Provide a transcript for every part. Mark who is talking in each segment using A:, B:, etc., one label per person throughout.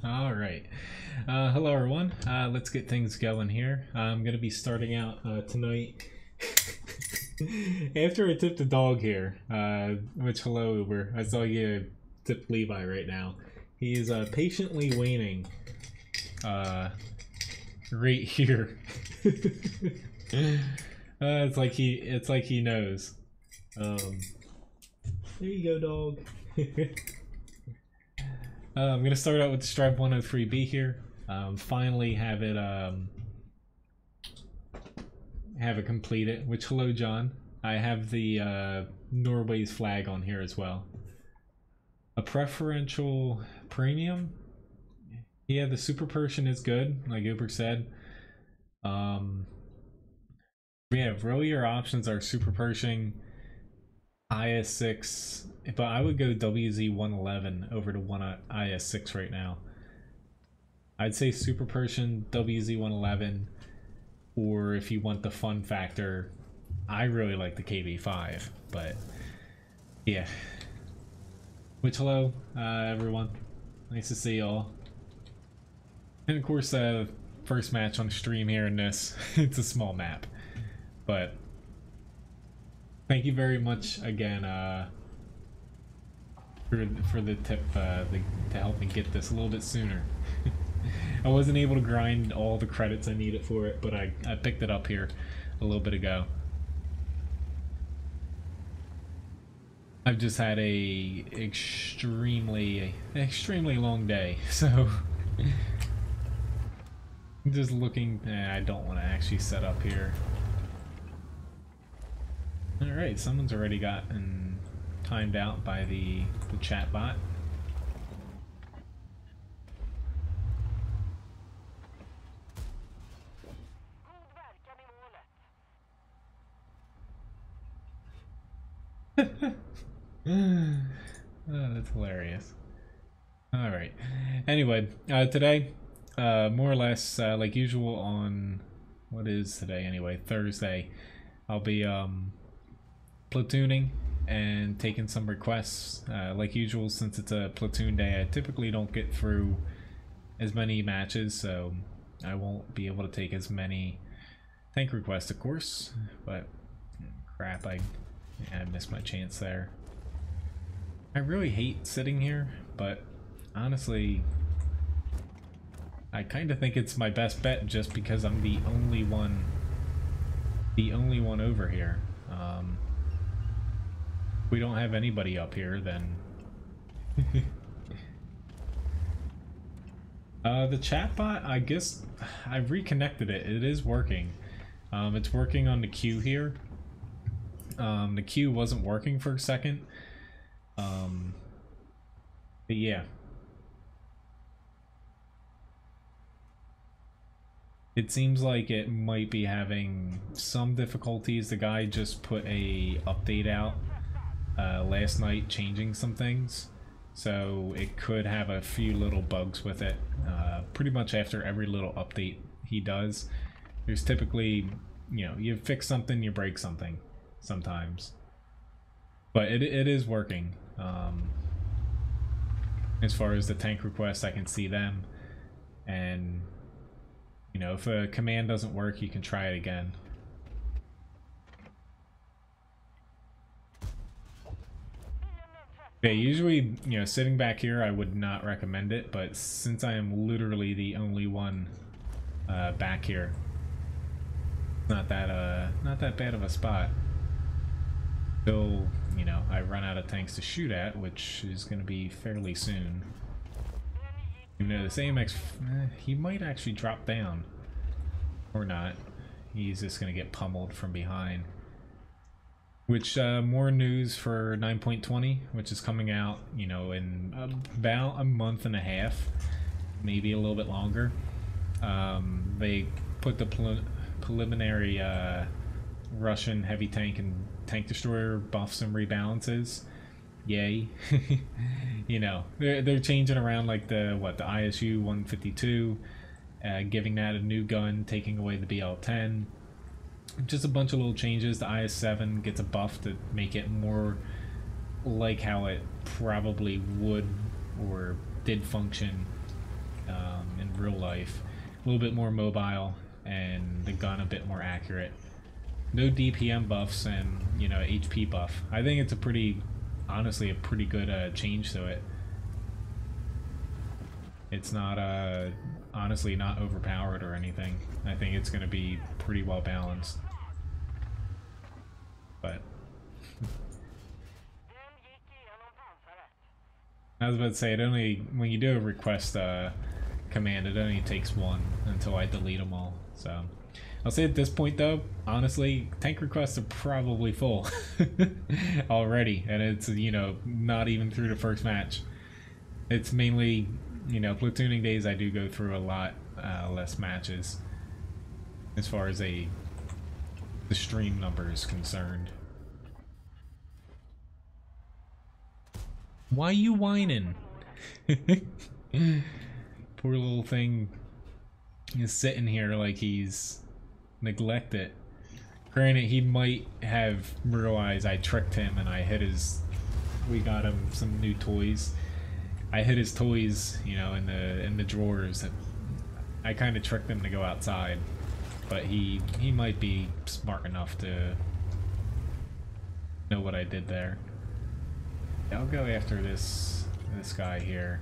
A: All right. Hello, everyone. Let's get things going here. I'm going to be starting out tonight. After I tipped the dog here, which, hello, Uber. I saw you tip Levi right now. He is patiently waiting right here. It's like he knows. There you go, dog. I'm gonna start out with the Strv 103B here. Finally have it completed. Which, hello, John. I have the Norway's flag on here as well. A preferential premium. Yeah, the super Persian is good, like Uber said. Yeah, really your options are super Pershing, IS6, but I would go WZ111 over to IS6 right now. I'd say super Persian, WZ111, or if you want the fun factor, I really like the KB5, but yeah. Which, hello, everyone. Nice to see y'all. And of course, first match on stream here in this. It's a small map. But thank you very much again for the tip to help me get this a little bit sooner. I wasn't able to grind all the credits I needed for it, but I picked it up here a little bit ago. I've just had a extremely long day, so I'm just looking. I don't want to actually set up here. Alright, someone's already gotten timed out by the chat bot. Oh, that's hilarious. Alright. Anyway, today, more or less, like usual on, what is today anyway? Thursday. I'll be, platooning and taking some requests. Like usual, since it's a platoon day, I typically don't get through as many matches, so I won't be able to take as many tank requests, of course. But crap, I missed my chance there. I really hate sitting here, but honestly, I kind of think it's my best bet just because I'm the only one over here. We don't have anybody up here, then the chatbot, I guess I've reconnected it. It is working. It's working on the queue here. The queue wasn't working for a second. But yeah. It seems like it might be having some difficulties. The guy just put a update out last night, changing some things, so it could have a few little bugs with it. Pretty much after every little update he does, there's typically, you know, you fix something, you break something sometimes, but it is working. As far as the tank requests, I can see them, and you know, if a command doesn't work, you can try it again. Yeah, usually, you know, sitting back here, I would not recommend it, but since I am literally the only one back here, not that bad of a spot. Till, you know, I run out of tanks to shoot at, which is going to be fairly soon. You know, this AMX, he might actually drop down. Or not. He's just going to get pummeled from behind. Which, more news for 9.20, which is coming out, you know, in about a month and a half. Maybe a little bit longer. They put the preliminary Russian heavy tank and tank destroyer buffs and rebalances. Yay. You know, they're changing around, like the ISU 152, giving that a new gun, taking away the BL-10. Just a bunch of little changes. The IS-7 gets a buff to make it more like how it probably would or did function in real life. A little bit more mobile, and the gun a bit more accurate. No DPM buffs and, you know, HP buff. I think it's a pretty, honestly, a pretty good change to it. It's not, honestly, not overpowered or anything. I think it's going to be pretty well balanced. But I was about to say, it only, when you do a request command, it only takes one until I delete them all. So I'll say at this point though, honestly, tank requests are probably full already, and it's, you know, not even through the first match. It's mainly, you know, platooning days I do go through a lot less matches as far as the stream number is concerned. Why you whining? Poor little thing is sitting here like he's neglected. Granted, he might have realized I tricked him and I hit his... We got him some new toys. I hid his toys, you know, in the drawers. I kind of tricked him to go outside, but he might be smart enough to know what I did there. I'll go after this guy here.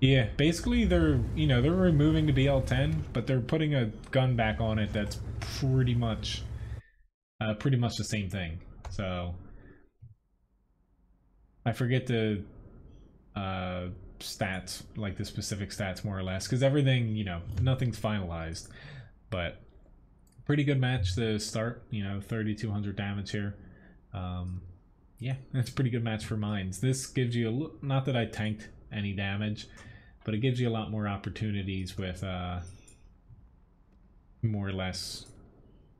A: Yeah, basically they're, you know, they're removing the BL-10, but they're putting a gun back on it that's pretty much the same thing. So I forget the stats, like the specific stats more or less, because everything, you know, nothing's finalized, but pretty good match to start, you know, 3,200 damage here. Yeah, that's a pretty good match for mines. This gives you not that I tanked any damage, but it gives you a lot more opportunities with more or less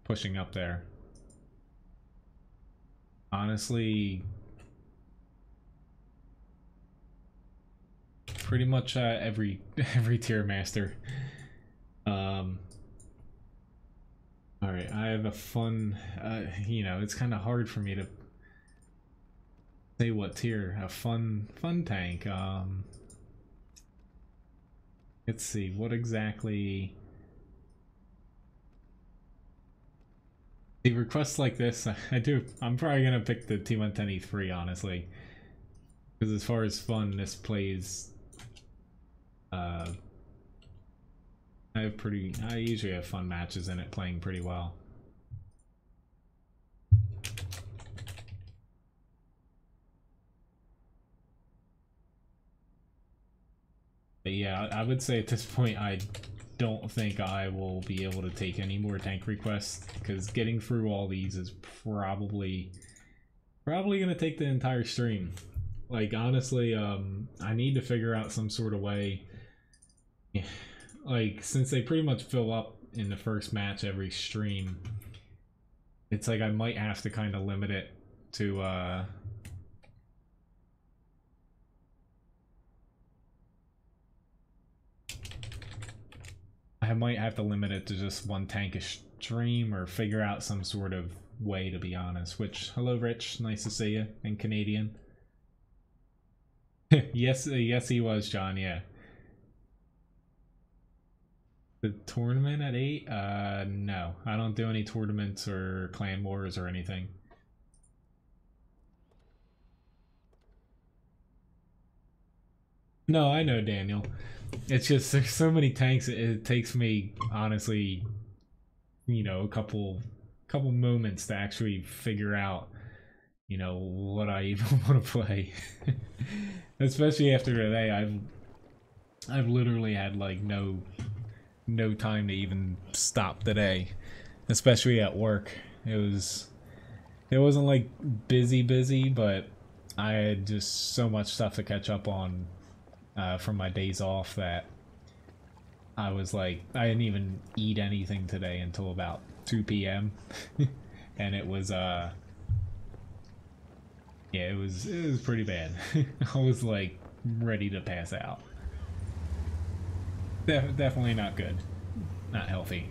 A: pushing up there. Honestly, pretty much every tier master. Alright, I have a fun, you know, it's kind of hard for me to say what tier. A fun tank. Let's see, what exactly... The requests like this, I'm probably gonna pick the T110E3, honestly. Because as far as fun, this plays... I usually have fun matches in it, playing pretty well. But yeah, I would say at this point I don't think I will be able to take any more tank requests, because getting through all these is probably gonna take the entire stream. Like, honestly, I need to figure out some sort of way. Like, since they pretty much fill up in the first match every stream, it's like I might have to kind of limit it to I might have to limit it to just one tank a stream, or figure out some sort of way, to be honest. Which, hello Rich, nice to see you, and Canadian. Yes, yes he was, John, yeah. The tournament at 8? No. I don't do any tournaments or clan wars or anything. No, I know, Daniel. It's just there's so many tanks, it takes me, honestly, you know, a couple moments to actually figure out, you know, what I even want to play. Especially after today, I've literally had like no time to even stop today, especially at work. It wasn't like busy, but I had just so much stuff to catch up on from my days off that I was like, I didn't even eat anything today until about 2 p.m. and it was yeah, it was pretty bad. I was like ready to pass out. Definitely not good. Not healthy.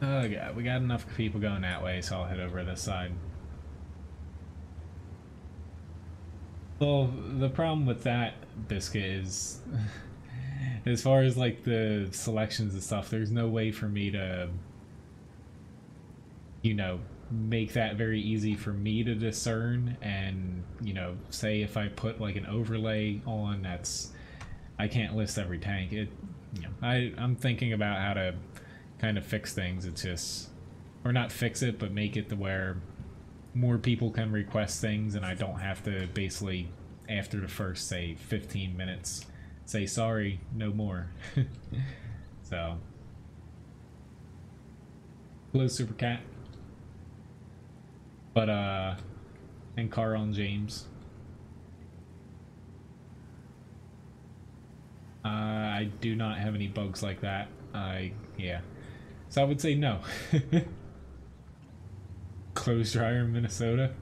A: Oh god, we got enough people going that way, so I'll head over this side. Well, the problem with that biscuit is, as far as like the selections and stuff, there's no way for me to, you know, make that very easy for me to discern. And, you know, say if I put like an overlay on, that's, I can't list every tank. It, you know, I'm thinking about how to kind of fix things. It's just, or not fix it, but make it to where more people can request things and I don't have to basically, after the first, say, 15 minutes, say, sorry, no more. So, hello, Super Cat. But, and Carl and James. I do not have any bugs like that. Yeah. So I would say no. Clothes dryer in Minnesota.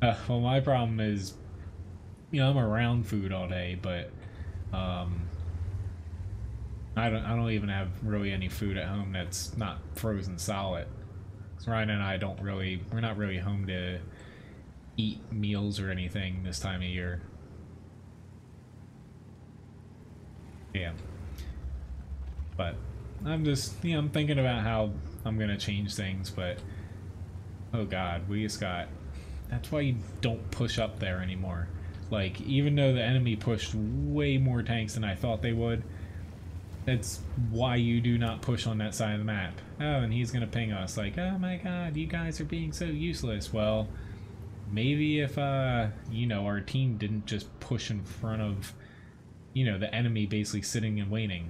A: Well, my problem is, you know, I'm around food all day, but I don't even have really any food at home that's not frozen solid. So Ryan and I we're not really home to eat meals or anything this time of year. Yeah. But I'm just, you know, I'm thinking about how I'm gonna change things, but oh god, we just got, that's why you don't push up there anymore. Like, even though the enemy pushed way more tanks than I thought they would, that's why you do not push on that side of the map. Oh, and he's gonna ping us like, oh my god, you guys are being so useless. Well, maybe if, you know, our team didn't just push in front of, you know, the enemy basically sitting and waiting.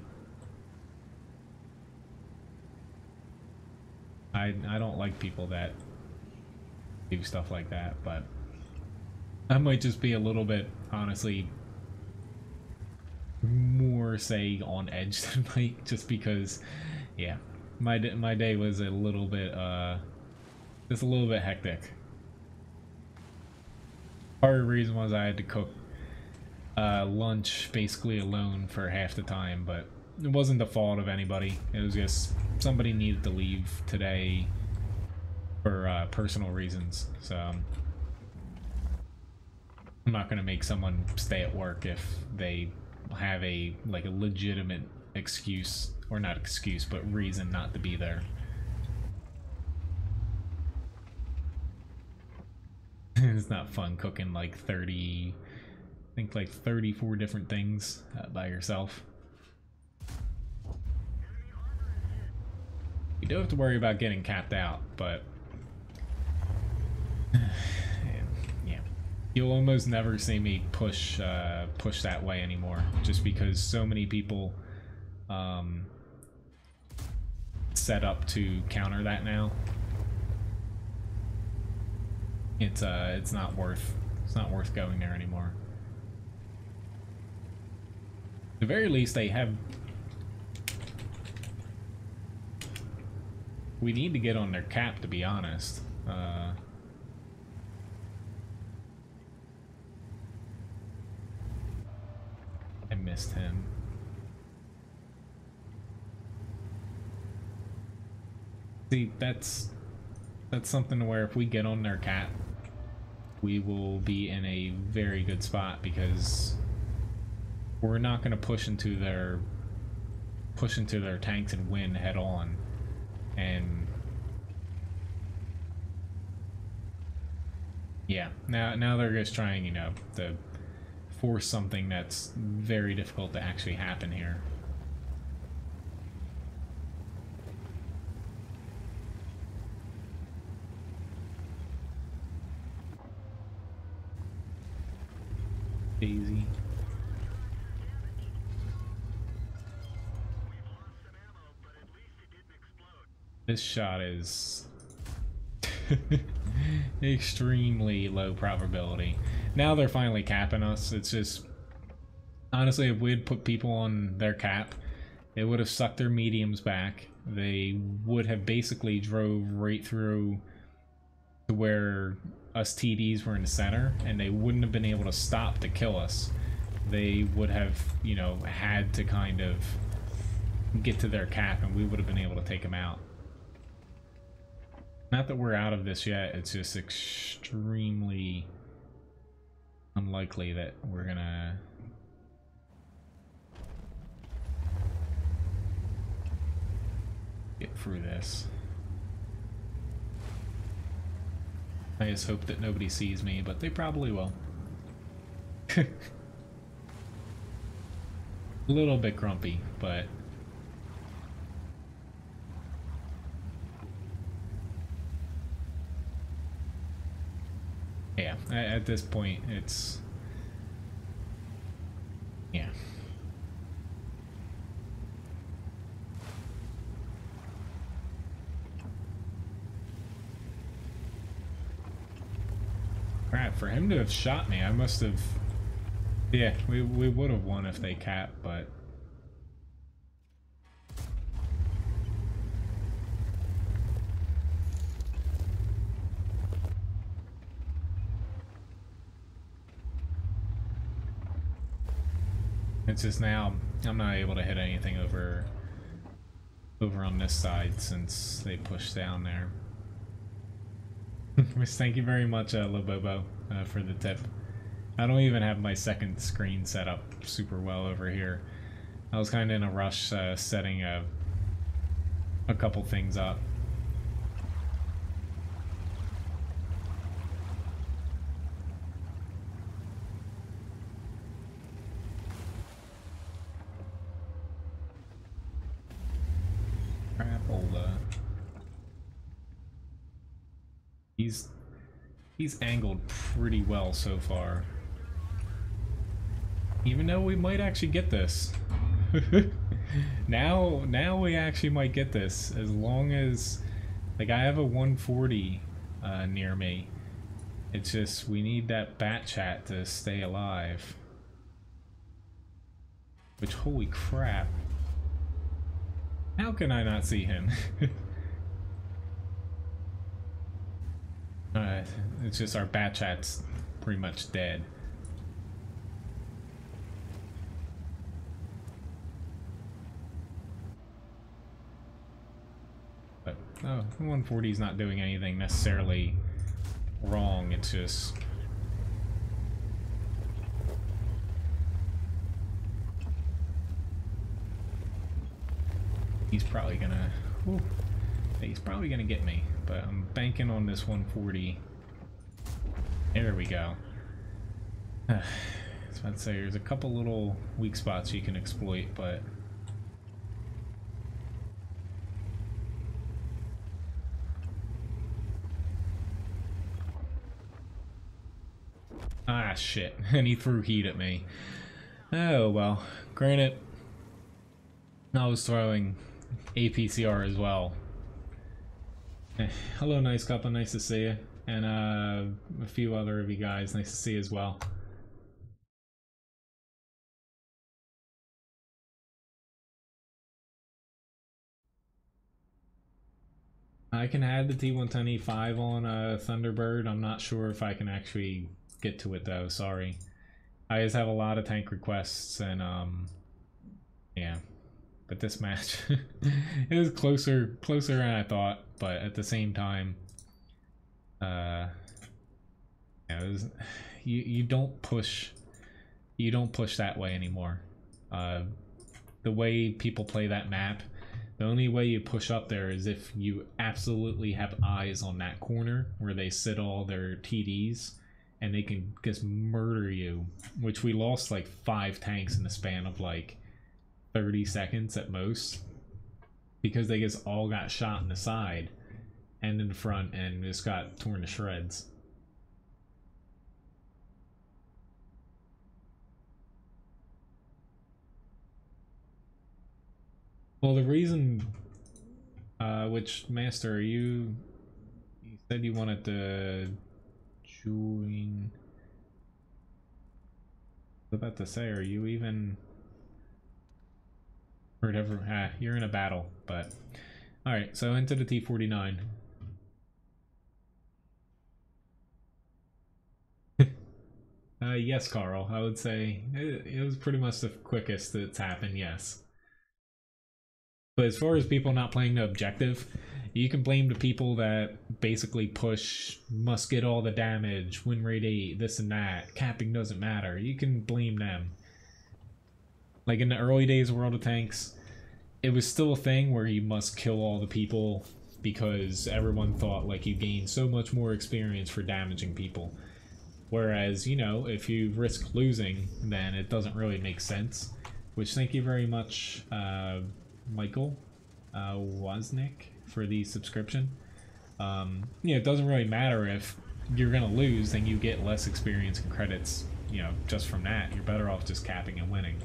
A: I don't like people that do stuff like that, but I might just be a little bit, honestly, more, say, on edge than Mike, just because, yeah, my day was a little bit, just a little bit hectic. Part of the reason was I had to cook lunch basically alone for half the time, but it wasn't the fault of anybody. It was just somebody needed to leave today for personal reasons, so I'm not gonna make someone stay at work if they have a legitimate excuse, or not excuse, but reason not to be there. It's not fun cooking like 30, I think like 34 different things by yourself. You do have to worry about getting capped out, but yeah, you'll almost never see me push that way anymore, just because so many people set up to counter that now. It's not worth going there anymore. At the very least, they have. We need to get on their cap, to be honest. I missed him. See, that's something where if we get on their cap, we will be in a very good spot, because we're not going to push into their tanks and win head on. And yeah, now they're just trying, you know, to force something that's very difficult to actually happen here. Daisy. This shot is extremely low probability. Now they're finally capping us. It's just, honestly, if we'd put people on their cap, it would have sucked their mediums back. They would have basically drove right through to where us TDs were in the center, and they wouldn't have been able to stop to kill us. they would have, you know, had to kind of get to their cap and we would have been able to take them out. Not that we're out of this yet, it's just extremely unlikely that we're gonna get through this. I just hope that nobody sees me, but they probably will. A little bit grumpy, but yeah, at this point, it's yeah. Crap, for him to have shot me, I must have... Yeah, we would have won if they capped, but... It's just now, I'm not able to hit anything over on this side since they pushed down there. Thank you very much, Lobobo, for the tip. I don't even have my second screen set up super well over here. I was kind of in a rush setting a couple things up. Crapola. He's angled pretty well so far. Even though we might actually get this. now we actually might get this, as long as, like, I have a 140 near me. It's just we need that bat chat to stay alive. Which, holy crap. How can I not see him? It's just our bat chat's pretty much dead. But, oh, the 140 is not doing anything necessarily wrong, it's just... He's probably gonna... Whew, he's probably gonna get me, but I'm banking on this 140. There we go. I was about to say, there's a couple little weak spots you can exploit, but... Ah, shit. And he threw heat at me. Oh, well. Granted, I was throwing APCR as well. Hello, Nice Couple. Nice to see you. And a few other of you guys. Nice to see you as well. I can add the T110E5 on Thunderbird. I'm not sure if I can actually get to it though. Sorry. I just have a lot of tank requests and yeah. But this match, it was closer than I thought. But at the same time, yeah, it was, you don't push that way anymore. The way people play that map, the only way you push up there is if you absolutely have eyes on that corner where they sit all their TDs and they can just murder you, which we lost like 5 tanks in the span of like 30 seconds at most because they just all got shot in the side and in the front and just got torn to shreds. Well, the reason, which master you said you wanted to join. I was about to say, are you even, or whatever? You're in a battle, but all right. So into the T49. Yes, Carl. I would say it was pretty much the quickest that's happened, yes. But as far as people not playing the objective, you can blame the people that basically push, must get all the damage, win rate 8, this and that, capping doesn't matter. You can blame them. Like in the early days of World of Tanks, it was still a thing where you must kill all the people because everyone thought like you gained so much more experience for damaging people. Whereas, you know, if you risk losing, then it doesn't really make sense. Which, thank you very much, Michael Wozniak, for the subscription. You know, it doesn't really matter if you're gonna lose, then you get less experience and credits, you know, just from that. You're better off just capping and winning.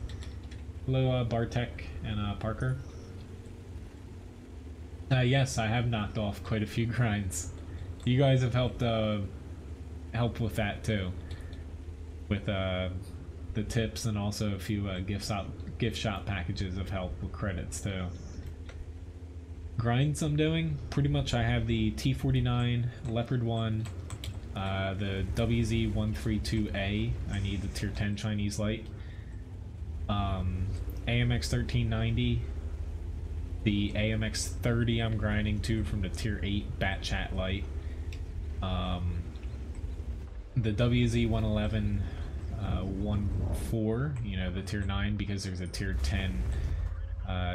A: Hello, Bartek and Parker. Yes, I have knocked off quite a few grinds. You guys have helped with that too, with the tips, and also a few gift shop packages have helped with credits too. Grinds I'm doing, pretty much I have the T49, Leopard 1, the WZ132A, I need the tier 10 Chinese light, AMX 1390, the AMX 30 I'm grinding to from the tier 8 Bat Chat light, the WZ111 1.4, you know, the tier 9, because there's a tier 10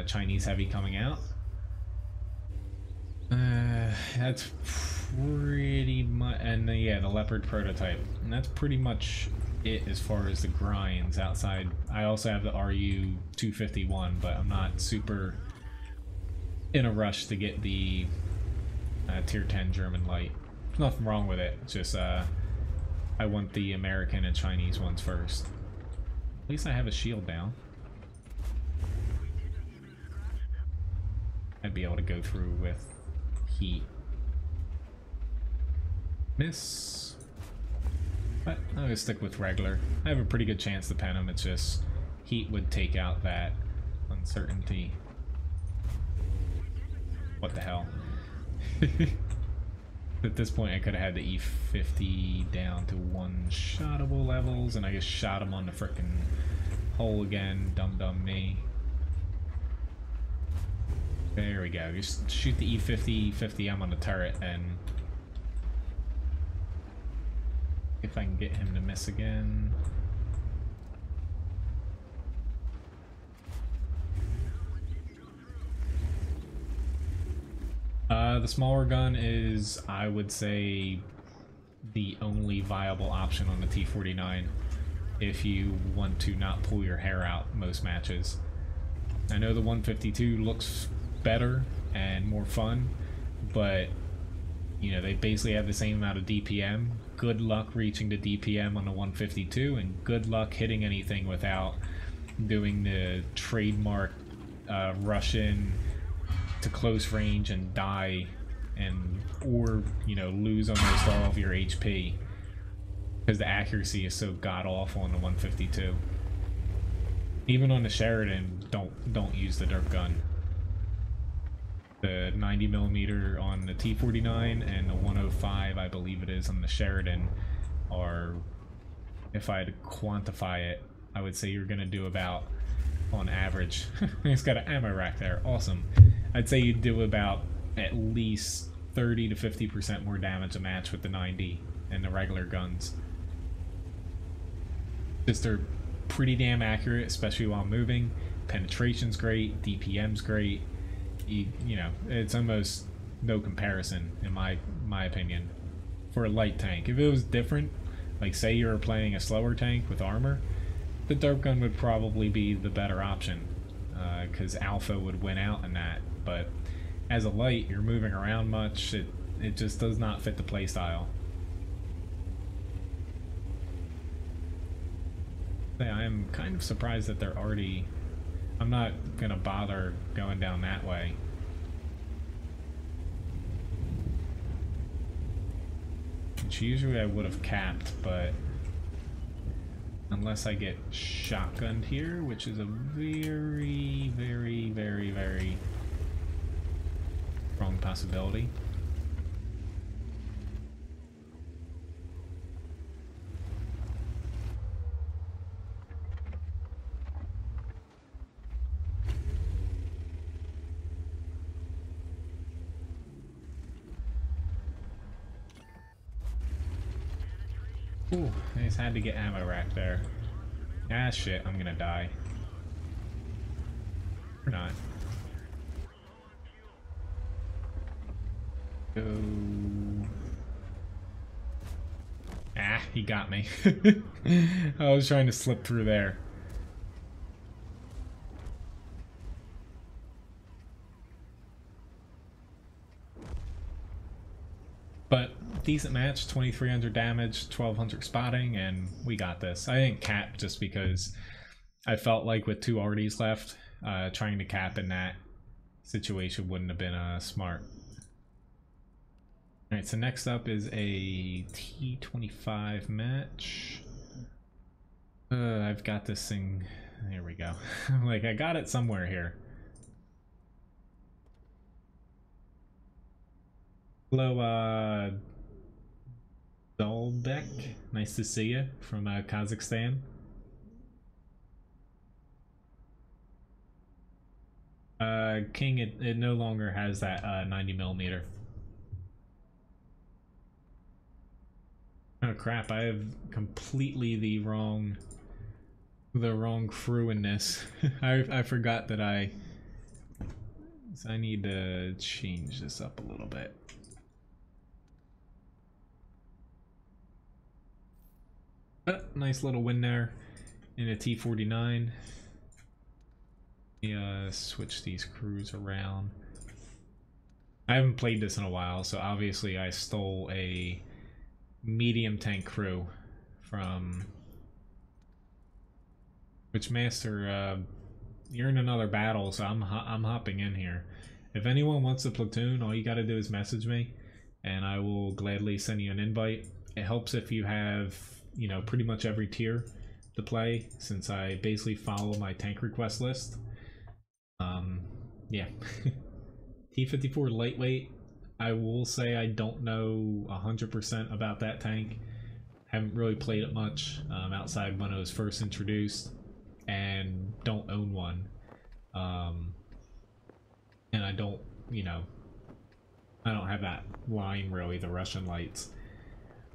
A: Chinese heavy coming out. That's pretty much, and yeah, the Leopard prototype, and that's pretty much it as far as the grinds outside. I also have the RU 251, but I'm not super in a rush to get the tier 10 German light. There's nothing wrong with it, it's just I want the American and Chinese ones first. At least I have a shield down. I'd be able to go through with heat. Miss. But I'm gonna stick with regular. I have a pretty good chance to pen him, it's just heat would take out that uncertainty. What the hell? At this point I could have had the E50 down to one-shottable levels, and I just shot him on the frickin' hole again. Dumb me. There we go. Just shoot the E50, 50M on the turret, and if I can get him to miss again. The smaller gun is, I would say, the only viable option on the T49 if you want to not pull your hair out most matches. I know the 152 looks better and more fun, but you know, they basically have the same amount of DPM. Good luck reaching the DPM on the 152, and good luck hitting anything without doing the trademark rush in to close range and die, and or you know, lose almost all of your HP because the accuracy is so god awful on the 152. Even on the Sheridan, don't use the derp gun. The 90mm on the T49 and the 105, I believe it is, on the Sheridan are, if I had to quantify it, I would say you're gonna do about, on average, it's got an ammo rack there, awesome. I'd say you'd do about at least 30 to 50% more damage a match with the 90 and the regular guns. Just they're pretty damn accurate, especially while moving. Penetration's great, DPM's great. You know, it's almost no comparison in my opinion for a light tank. If it was different, like say you were playing a slower tank with armor, the derp gun would probably be the better option, because alpha would win out in that. But as a light, you're moving around much, it just does not fit the playstyle. Yeah, I'm kind of surprised that they're already... I'm not gonna bother going down that way. Which usually I would have capped, but unless I get shotgunned here, which is a very, very, very, very strong possibility. Ooh, I just had to get ammo rack there. Ah shit, I'm gonna die. Or not. Go. Ah, he got me. I was trying to slip through there. But decent match, 2300 damage, 1200 spotting, and we got this. I didn't cap just because I felt like with 2 RDs left, trying to cap in that situation wouldn't have been smart. Alright, so next up is a T25 match. I've got this thing. There we go. Like, I got it somewhere here. Hello, Dolbek. Nice to see you from Kazakhstan. King, it no longer has that 90mm. Oh crap, I have completely the wrong crew in this. I forgot that I need to change this up a little bit. But nice little win there in a T49. Let me switch these crews around. I haven't played this in a while, so obviously I stole a medium tank crew from Witchmaster. You're in another battle, so I'm hopping in here. If anyone wants a platoon, all you gotta do is message me and I will gladly send you an invite. It helps if you have, you know, pretty much every tier to play, since I basically follow my tank request list. Yeah. T54 lightweight, I will say I don't know 100% about that tank. Haven't really played it much outside when it was first introduced, and don't own one. And I don't, you know, I don't have that line really, the Russian lights.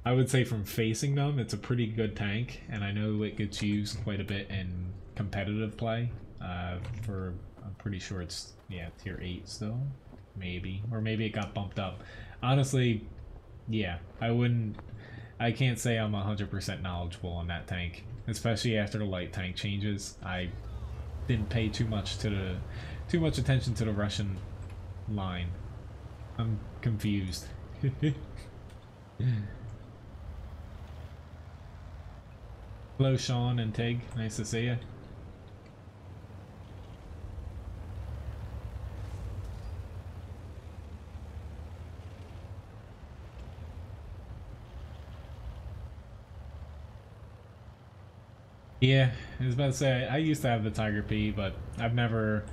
A: I would say from facing them, it's a pretty good tank, and I know it gets used quite a bit in competitive play. I'm pretty sure it's, yeah, tier 8 still, maybe, or maybe it got bumped up. Honestly, yeah, I can't say I'm 100% knowledgeable on that tank, especially after the light tank changes. I didn't pay too much attention to the Russian line. I'm confused. Hello, Sean and Tig. Nice to see you. Yeah, I was about to say, I used to have the Tiger P, but I've never...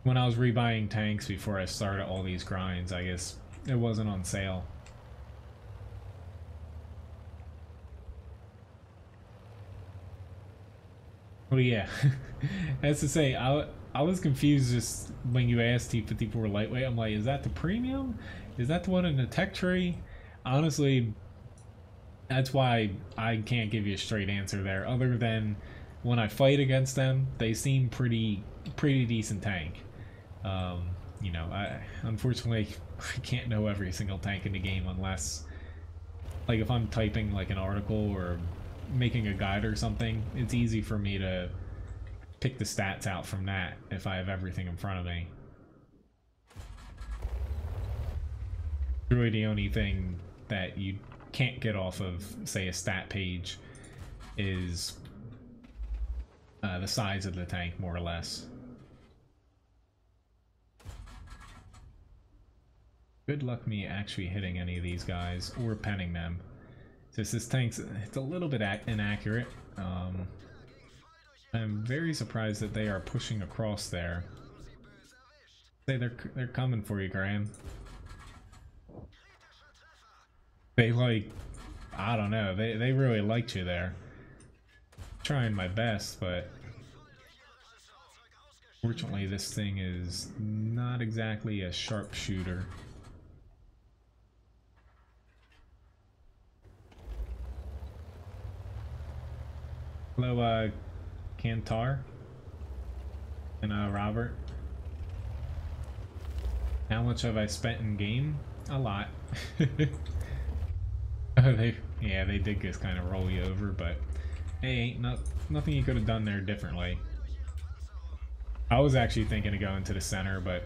A: When I was rebuying tanks before I started all these grinds, I guess it wasn't on sale. Oh yeah, as to say, I was confused just when you asked T54 lightweight. I'm like, is that the premium? Is that the one in the tech tree? Honestly, that's why I can't give you a straight answer there. Other than when I fight against them, they seem pretty decent tank. You know, unfortunately I can't know every single tank in the game unless, like, if I'm typing like an article or making a guide or something, it's easy for me to pick the stats out from that if I have everything in front of me. Really the only thing that you can't get off of, say, a stat page is the size of the tank, more or less. Good luck me actually hitting any of these guys or penning them. Just this tank's, it's a little bit inaccurate. I'm very surprised that they are pushing across there. Say they're coming for you, Graham. They, like, I don't know, they really liked you there. Trying my best, but fortunately this thing is not exactly a sharpshooter. Hello, Kantar and Robert. How much have I spent in game? A lot. Yeah, they did just kind of roll you over, but hey, ain't nothing you could have done there differently. I was actually thinking of going to the center, but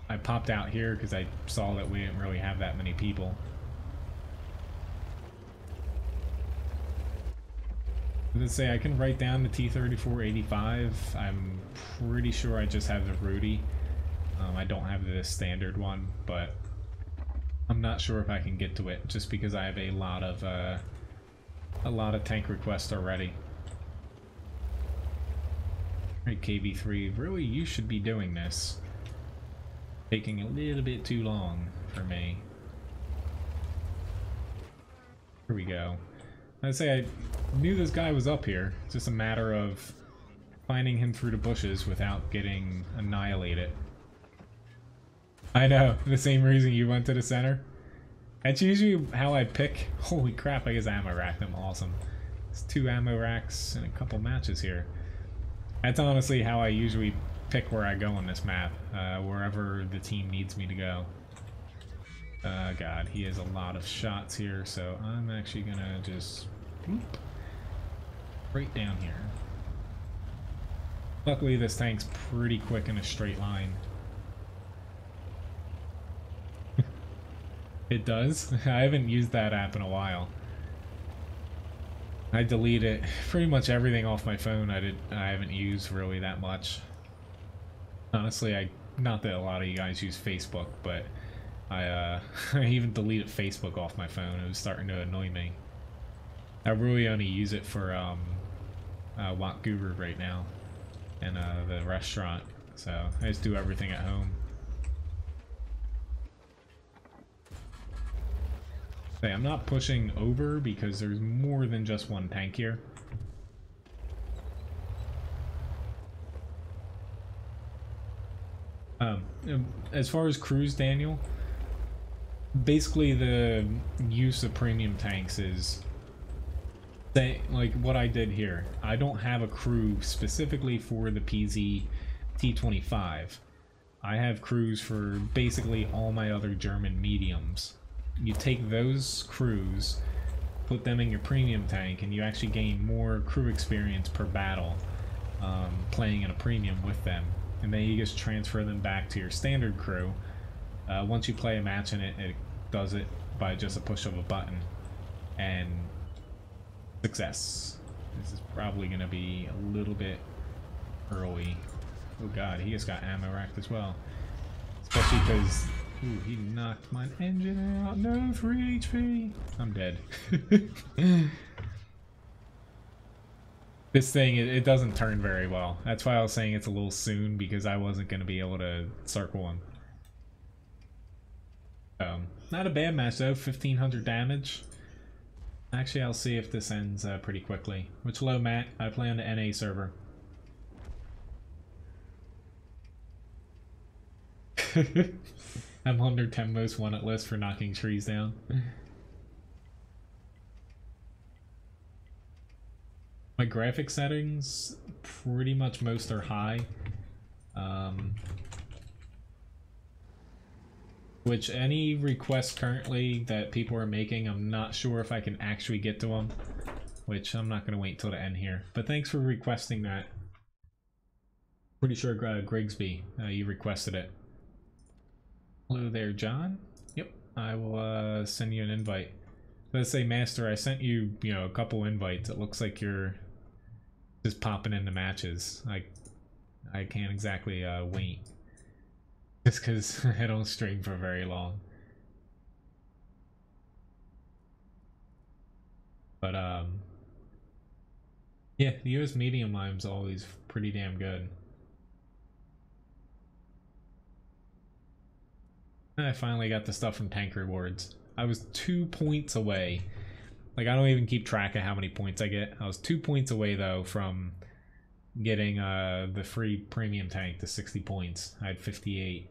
A: I popped out here because I saw that we didn't really have that many people. Let's say I can write down the T3485. I'm pretty sure I just have the Rudy. I don't have the standard one, but I'm not sure if I can get to it just because I have a lot of tank requests already. Alright, KV3, really you should be doing this. Taking a little bit too long for me. Here we go. I'd say I knew this guy was up here. It's just a matter of finding him through the bushes without getting annihilated. I know, the same reason you went to the center. That's usually how I pick. Holy crap, I guess ammo rack them. Awesome. It's 2 ammo racks and a couple matches here. That's honestly how I usually pick where I go on this map. Wherever the team needs me to go. God, he has a lot of shots here, so I'm actually gonna just whoop, right down here. Luckily this tank's pretty quick in a straight line. It does? I haven't used that app in a while. I deleted pretty much everything off my phone I haven't used really that much. Honestly, not that a lot of you guys use Facebook, but I even deleted Facebook off my phone. It was starting to annoy me. I really only use it for WoT Guru right now and the restaurant, so I just do everything at home. I'm not pushing over because there's more than just one tank here. As far as crews, Daniel, basically the use of premium tanks is like what I did here. I don't have a crew specifically for the PZ T25. I have crews for basically all my other German mediums. You take those crews, put them in your premium tank, and you actually gain more crew experience per battle playing in a premium with them. And then you just transfer them back to your standard crew. Once you play a match in it, it does it by just a push of a button. And success. This is probably going to be a little bit early. Oh god, he just got ammo racked as well. Especially because... Ooh, he knocked my engine out. No, 3 HP. I'm dead. This thing, it doesn't turn very well. That's why I was saying it's a little soon, because I wasn't going to be able to circle him. Not a bad match though, 1500 damage. Actually, I'll see if this ends pretty quickly. Which hello, Matt. I play on the NA server. I'm under 10 most wanted list for knocking trees down. My graphic settings, pretty much most are high. Which any requests currently that people are making, I'm not sure if I can actually get to them. Which I'm not going to wait till the end here. But thanks for requesting that. Pretty sure Grigsby, you requested it. Hello there, John. Yep, I will send you an invite. Let's say, Master, I sent you, a couple invites. It looks like you're just popping into matches. I can't exactly wait. Just because I don't stream for very long. But, yeah, the US medium line's always pretty damn good. I finally got the stuff from Tank Rewards. I was 2 points away. Like, I don't even keep track of how many points I get. I was 2 points away, though, from getting the free premium tank to 60 points. I had 58.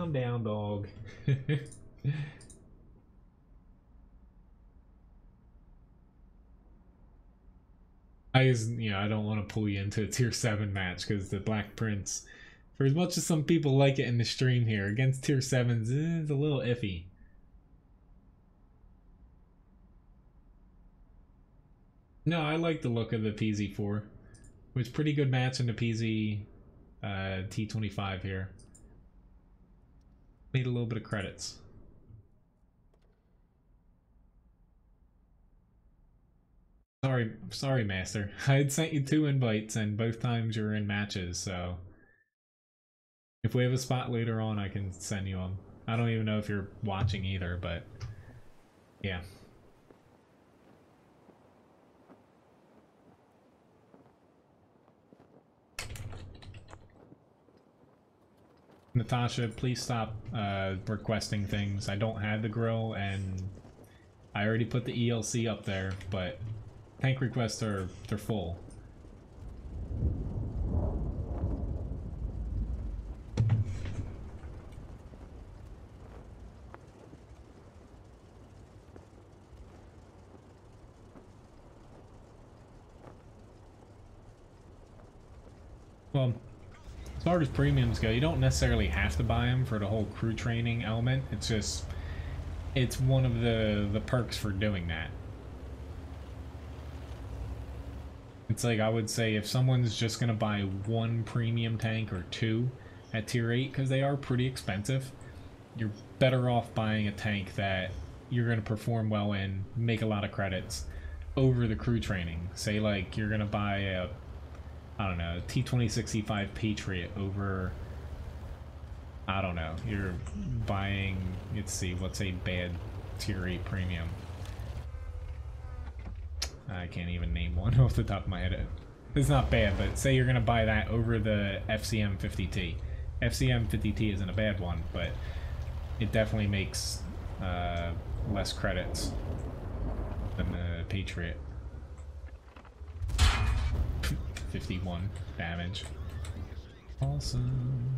A: calm down, dog. I don't want to pull you into a tier 7 match because the Black Prince, for as much as some people like it in the stream here, against tier 7s is a little iffy. No, I like the look of the PZ4. It was a pretty good match in the PZ T25 here. Made a little bit of credits. Sorry, Master. I had sent you 2 invites and both times you were in matches, so if we have a spot later on, I can send you them. I don't even know if you're watching either, but yeah. Natasha, please stop requesting things. I don't have the grill, and I already put the ELC up there, but tank requests they're full. Well, as far as premiums go, you don't necessarily have to buy them for the whole crew training element. It's just, it's one of the perks for doing that. It's like, I would say if someone's just gonna buy 1 premium tank or 2 at tier 8, because they are pretty expensive, you're better off buying a tank that you're gonna perform well in, make a lot of credits, over the crew training. Say like you're gonna buy a, I don't know, T25 Patriot over, I don't know, you're buying, let's see, what's a bad tier 8 premium? I can't even name one off the top of my head. It's not bad, but say you're gonna buy that over the FCM 50T. FCM 50T isn't a bad one, but it definitely makes less credits than the Patriot. 51 damage. Awesome.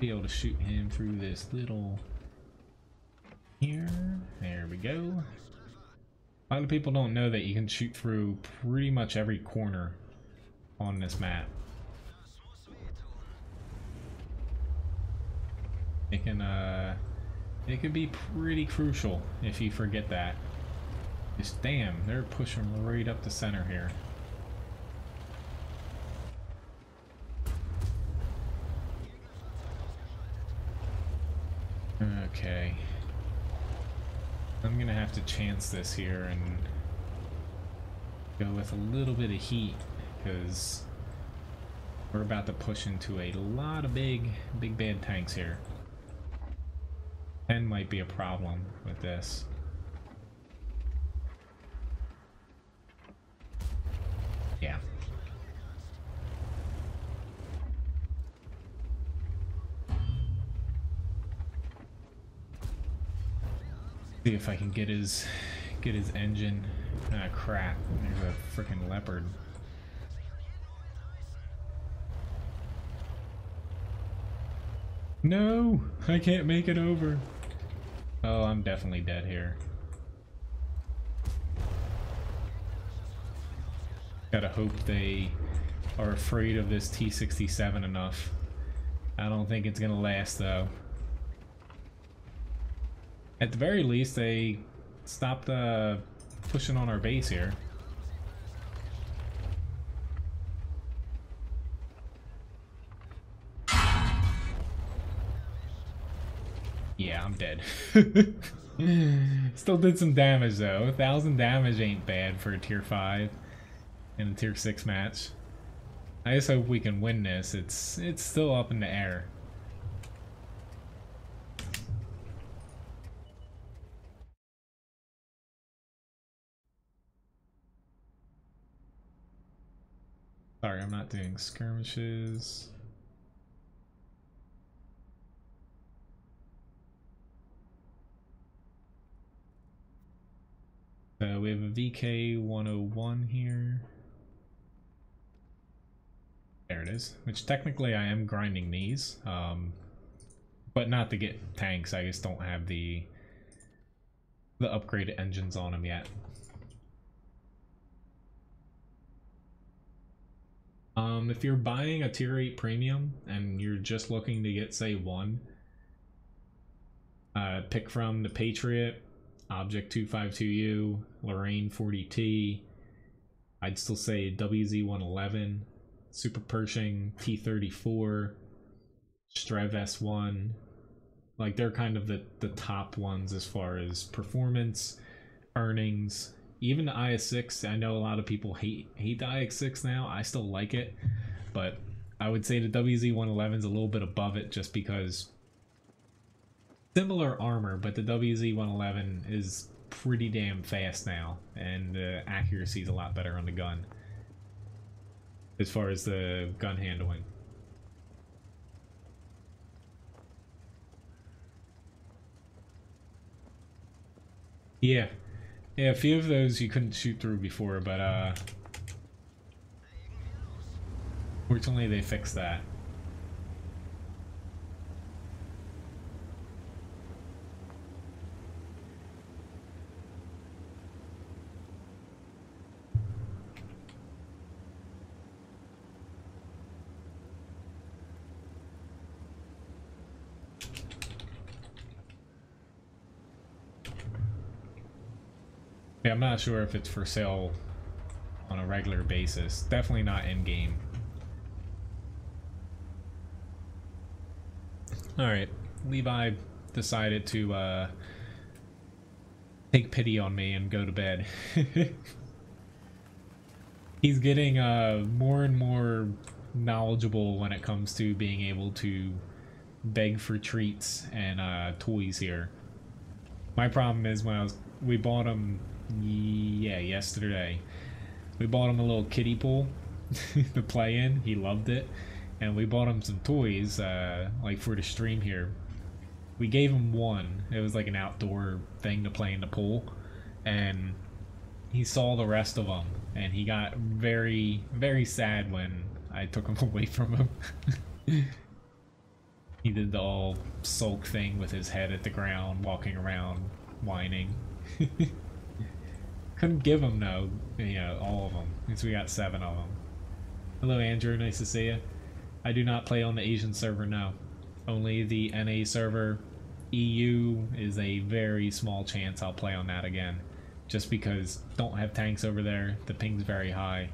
A: Be able to shoot him through this little here. There we go. A lot of people don't know that you can shoot through pretty much every corner on this map. It can be pretty crucial if you forget that. Just damn, they're pushing right up the center here. Okay. I'm gonna have to chance this here and go with a little bit of heat, because we're about to push into a lot of big bad tanks here. 10 might be a problem with this. Yeah. See if I can get his engine. Ah, crap. There's a freaking leopard. No! I can't make it over. Oh, I'm definitely dead here. Gotta hope they are afraid of this T67 enough. I don't think it's gonna last though. At the very least, they stopped pushing on our base here. Yeah, I'm dead. Still did some damage though. 1,000 damage ain't bad for a tier 5 in a tier 6 match. I just hope we can win this. It's still up in the air. Sorry, I'm not doing skirmishes. So we have a VK101 here. There There it is. Which technically I am grinding these, but not to get tanks. I just don't have the upgraded engines on them yet. If you're buying a tier 8 premium and you're just looking to get, say, one, pick from the Patriot, Object 252U, Lorraine 40T, I'd still say WZ111, Super Pershing T34, Strv S1. Like, they're kind of the top ones as far as performance, earnings. Even the IS-6, I know a lot of people hate the IX-6 now. I still like it, but I would say the WZ111 is a little bit above it just because similar armor, but the WZ111 is pretty damn fast now, and the accuracy is a lot better on the gun as far as the gun handling. Yeah, a few of those you couldn't shoot through before, but fortunately they fixed that. Yeah, I'm not sure if it's for sale on a regular basis. Definitely not in-game. Alright, Levi decided to take pity on me and go to bed. He's getting more and more knowledgeable when it comes to being able to beg for treats and toys here. My problem is when we bought him, yesterday. We bought him a little kiddie pool to play in. He loved it. And we bought him some toys, like for the stream here. We gave him one. It was like an outdoor thing to play in the pool. And he saw the rest of them. And he got very, very sad when I took him away from him. He did the all sulk thing with his head at the ground, walking around, whining. Couldn't give him all of them, since we got 7 of them. Hello Andrew, nice to see you. I do not play on the Asian server, no. Only the NA server. EU is a very small chance I'll play on that again. Just because don't have tanks over there, the ping's very high.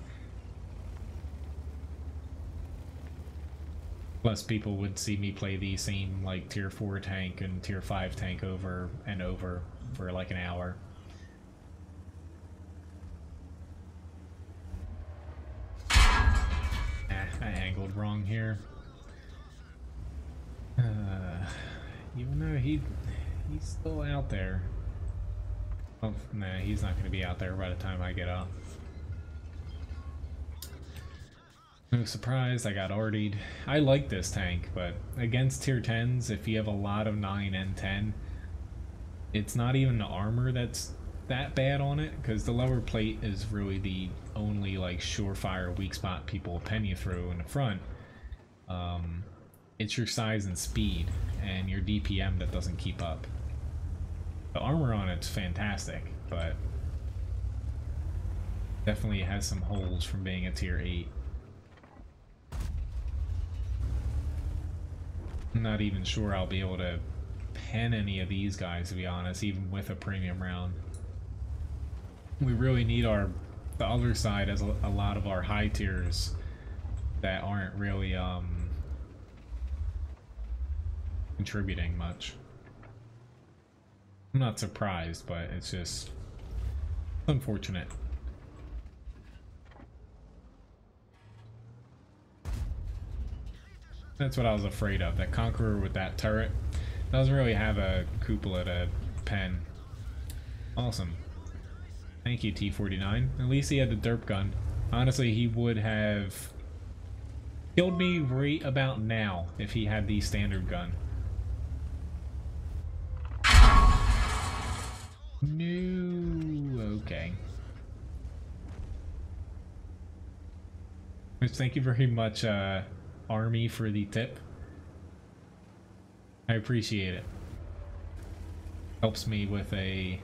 A: Plus people would see me play the same like tier 4 tank and tier 5 tank over and over for like an hour. I angled wrong here. Even though he's still out there. Oh, nah, he's not going to be out there by the time I get up. No surprise, I got RD'd. I like this tank, but against tier 10s, if you have a lot of 9 and 10, it's not even the armor that's that bad on it, because the lower plate is really the only like surefire weak spot people pen you through in the front. It's your size and speed and your DPM that doesn't keep up. The armor on it's fantastic, but definitely has some holes from being a tier 8. I'm not even sure I'll be able to pen any of these guys, to be honest, even with a premium round. We really need the other side as a lot of our high tiers that aren't really contributing much. I'm not surprised, but it's just unfortunate. That's what I was afraid of. That Conqueror with that turret doesn't really have a cupola to pen. Awesome. Thank you, T49. At least he had the derp gun. Honestly, he would have killed me right about now if he had the standard gun. No. Okay. Thank you very much, Army, for the tip. I appreciate it. Helps me with a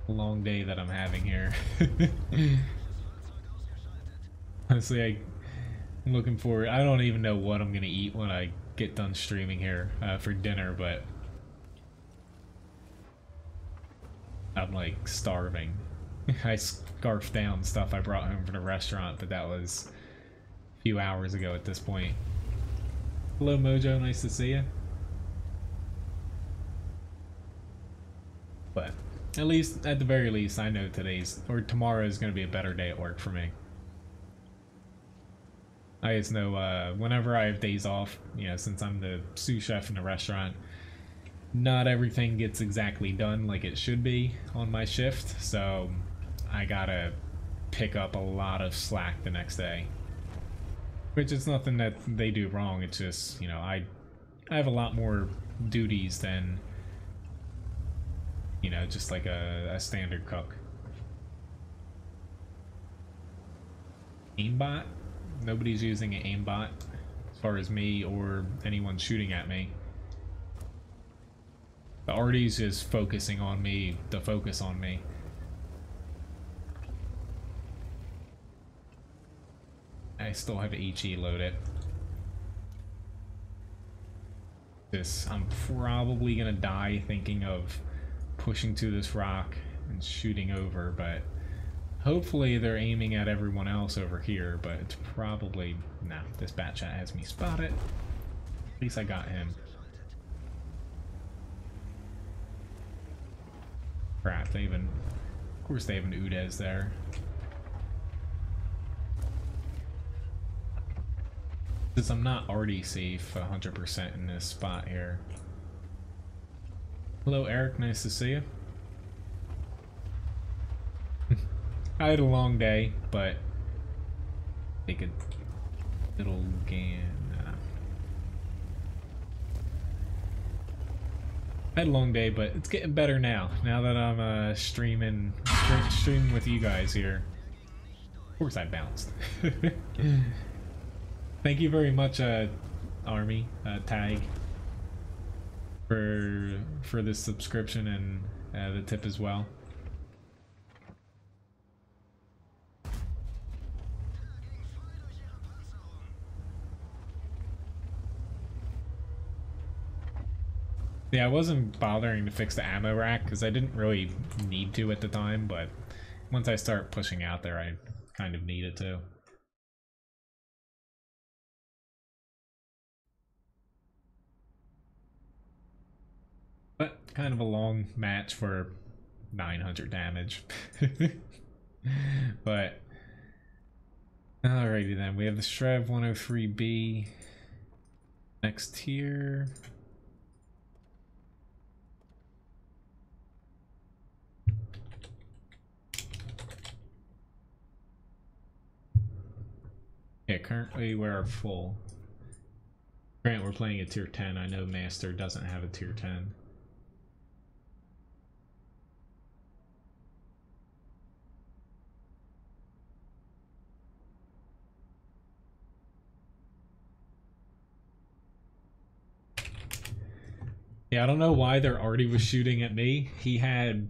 A: long day that I'm having here. Honestly, I'm looking forward. I don't even know what I'm gonna eat when I get done streaming here for dinner, but I'm like starving. I scarfed down stuff I brought home from the restaurant, but that was a few hours ago at this point. Hello Mojo, nice to see you. But at least, at the very least, I know today's or tomorrow is going to be a better day at work for me. I just know whenever I have days off, you know, since I'm the sous chef in the restaurant, not everything gets exactly done like it should be on my shift, so I gotta pick up a lot of slack the next day. Which is nothing that they do wrong, it's just, you know, I have a lot more duties than, you know, just like a standard cook. Aimbot? Nobody's using an aimbot as far as me or anyone shooting at me. The Artie's just focusing on me to focus on me. I still have HE loaded. I'm probably gonna die thinking of pushing to this rock and shooting over, but hopefully they're aiming at everyone else over here, but it's probably... Nah, this bat chat has me spotted. At least I got him. Crap, they even... Of course they have an Udez there. Since I'm not already safe 100% in this spot here. Hello Eric, nice to see you. I had a long day, but take a little game. I had a long day, but it's getting better now. Now that I'm streaming with you guys here. Of course I bounced. Thank you very much, Army Tag, for this subscription and the tip as well. Yeah, I wasn't bothering to fix the ammo rack because I didn't really need to at the time, but once I start pushing out there, I kind of needed to. But kind of a long match for 900 damage. But alrighty then, we have the Strv 103B next here. Yeah, currently we're full. Grant, we're playing a tier 10. I know Master doesn't have a tier 10. Yeah, I don't know why their Artie was shooting at me. He had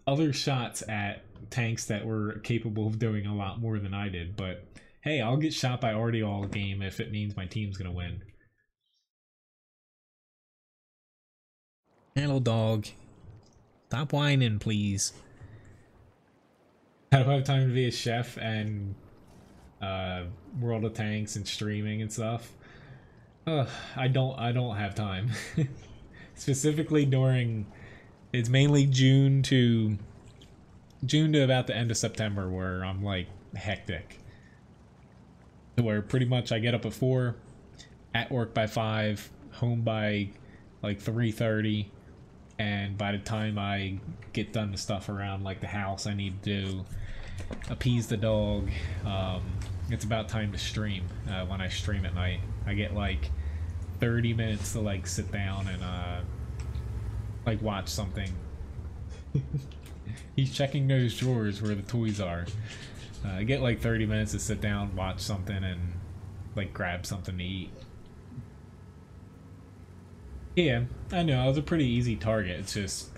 A: other shots at tanks that were capable of doing a lot more than I did, but hey, I'll get shot by Artie all game if it means my team's gonna win. Hello, dog. Stop whining, please. How do I have time to be a chef and World of Tanks and streaming and stuff? I don't have time. Specifically during, it's mainly June to about the end of September where I'm like hectic. Where pretty much I get up at 4, at work by 5, home by like 3:30, and by the time I get done the stuff around like the house I need to do, appease the dog, it's about time to stream. When I stream at night, I get like 30 minutes to like sit down and like watch something. He's checking those drawers where the toys are. Get like 30 minutes to sit down, watch something, and like grab something to eat. Yeah, I know, I was a pretty easy target. It's just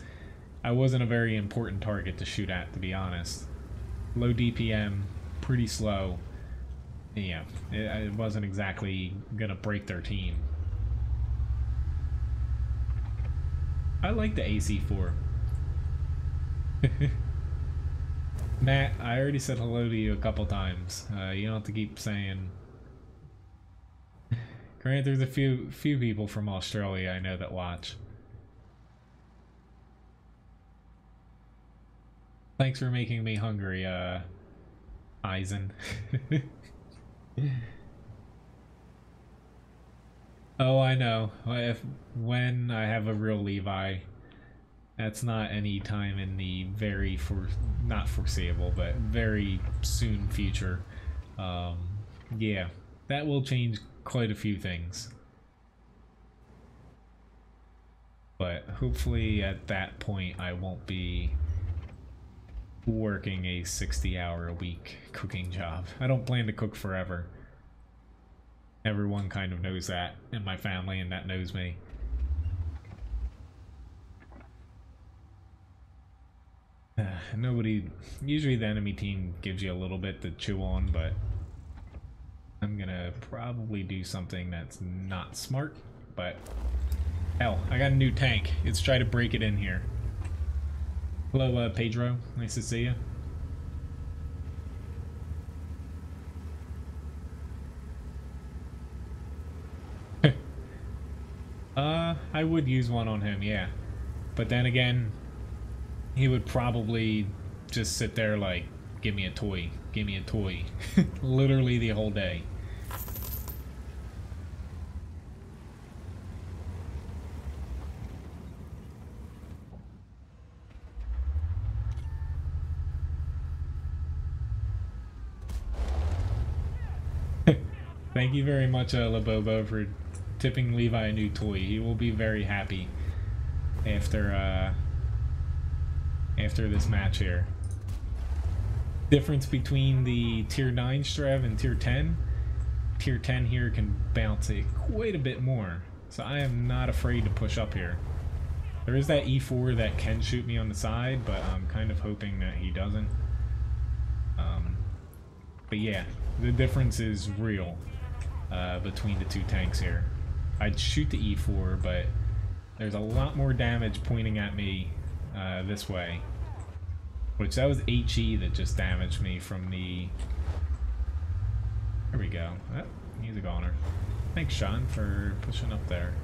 A: I wasn't a very important target to shoot at, to be honest. Low DPM, pretty slow. Yeah, it wasn't exactly gonna break their team. I like the AC4. Matt, I already said hello to you a couple times. You don't have to keep saying. Granted, there's a few people from Australia I know that watch. Thanks for making me hungry, Eisen. Oh, I know. When I have a real Levi, that's not any time in the not foreseeable, but very soon future. Yeah, that will change quite a few things. But hopefully at that point I won't be working a 60-hour-a-week cooking job. I don't plan to cook forever. Everyone kind of knows that in my family, and that knows me. Usually the enemy team gives you a little bit to chew on, but I'm gonna probably do something that's not smart, but hell, I got a new tank. Let's try to break it in here. Hello, Pedro. Nice to see you. I would use one on him, yeah. But then again, he would probably just sit there like, give me a toy, give me a toy. Literally the whole day. Thank you very much, Labobo, for tipping Levi a new toy. He will be very happy after this match here. Difference between the tier 9 Strv and tier 10. Tier 10 here can bounce it quite a bit more, so I am not afraid to push up here. There is that E4 that can shoot me on the side, but I'm kind of hoping that he doesn't. But yeah, the difference is real between the two tanks here. I'd shoot the E4, but there's a lot more damage pointing at me this way. Which, that was HE that just damaged me from the... There we go. Oh, he's a goner. Thanks, Sean, for pushing up there.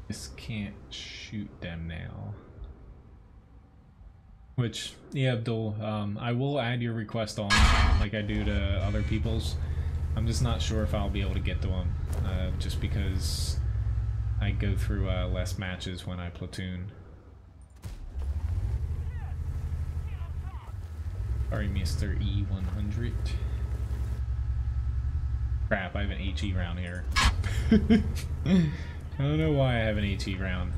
A: Just can't shoot them now. Which, yeah, Abdul, I will add your request on, like I do to other people's. I'm just not sure if I'll be able to get to them, just because I go through less matches when I platoon. Sorry, Mr. E100. Crap, I have an HE round here. I don't know why I have an HE round.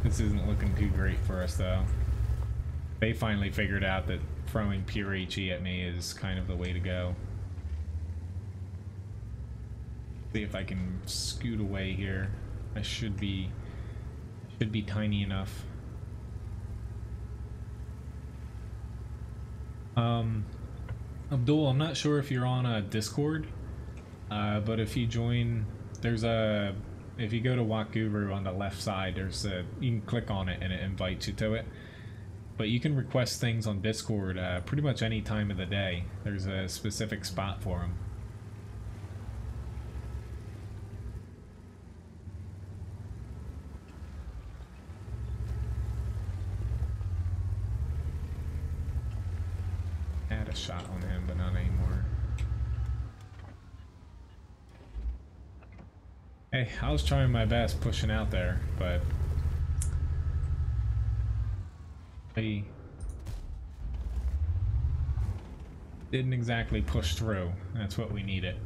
A: This isn't looking too great for us, though. They finally figured out that throwing pure HE at me is kind of the way to go. See if I can scoot away here. I should be tiny enough. Abdul, I'm not sure if you're on a Discord, but if you join, if you go to WoT Guru on the left side, you can click on it and it invites you to it. But you can request things on Discord pretty much any time of the day. There's a specific spot for them. Had a shot on him, but not anymore. Hey, I was trying my best pushing out there, but I didn't exactly push through. That's what we needed.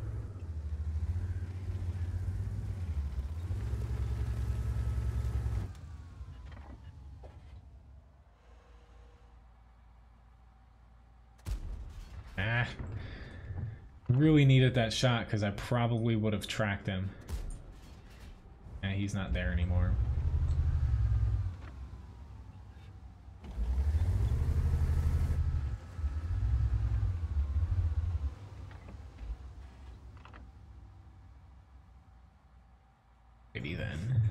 A: Really needed that shot because I probably would have tracked him. And he's not there anymore. Maybe then.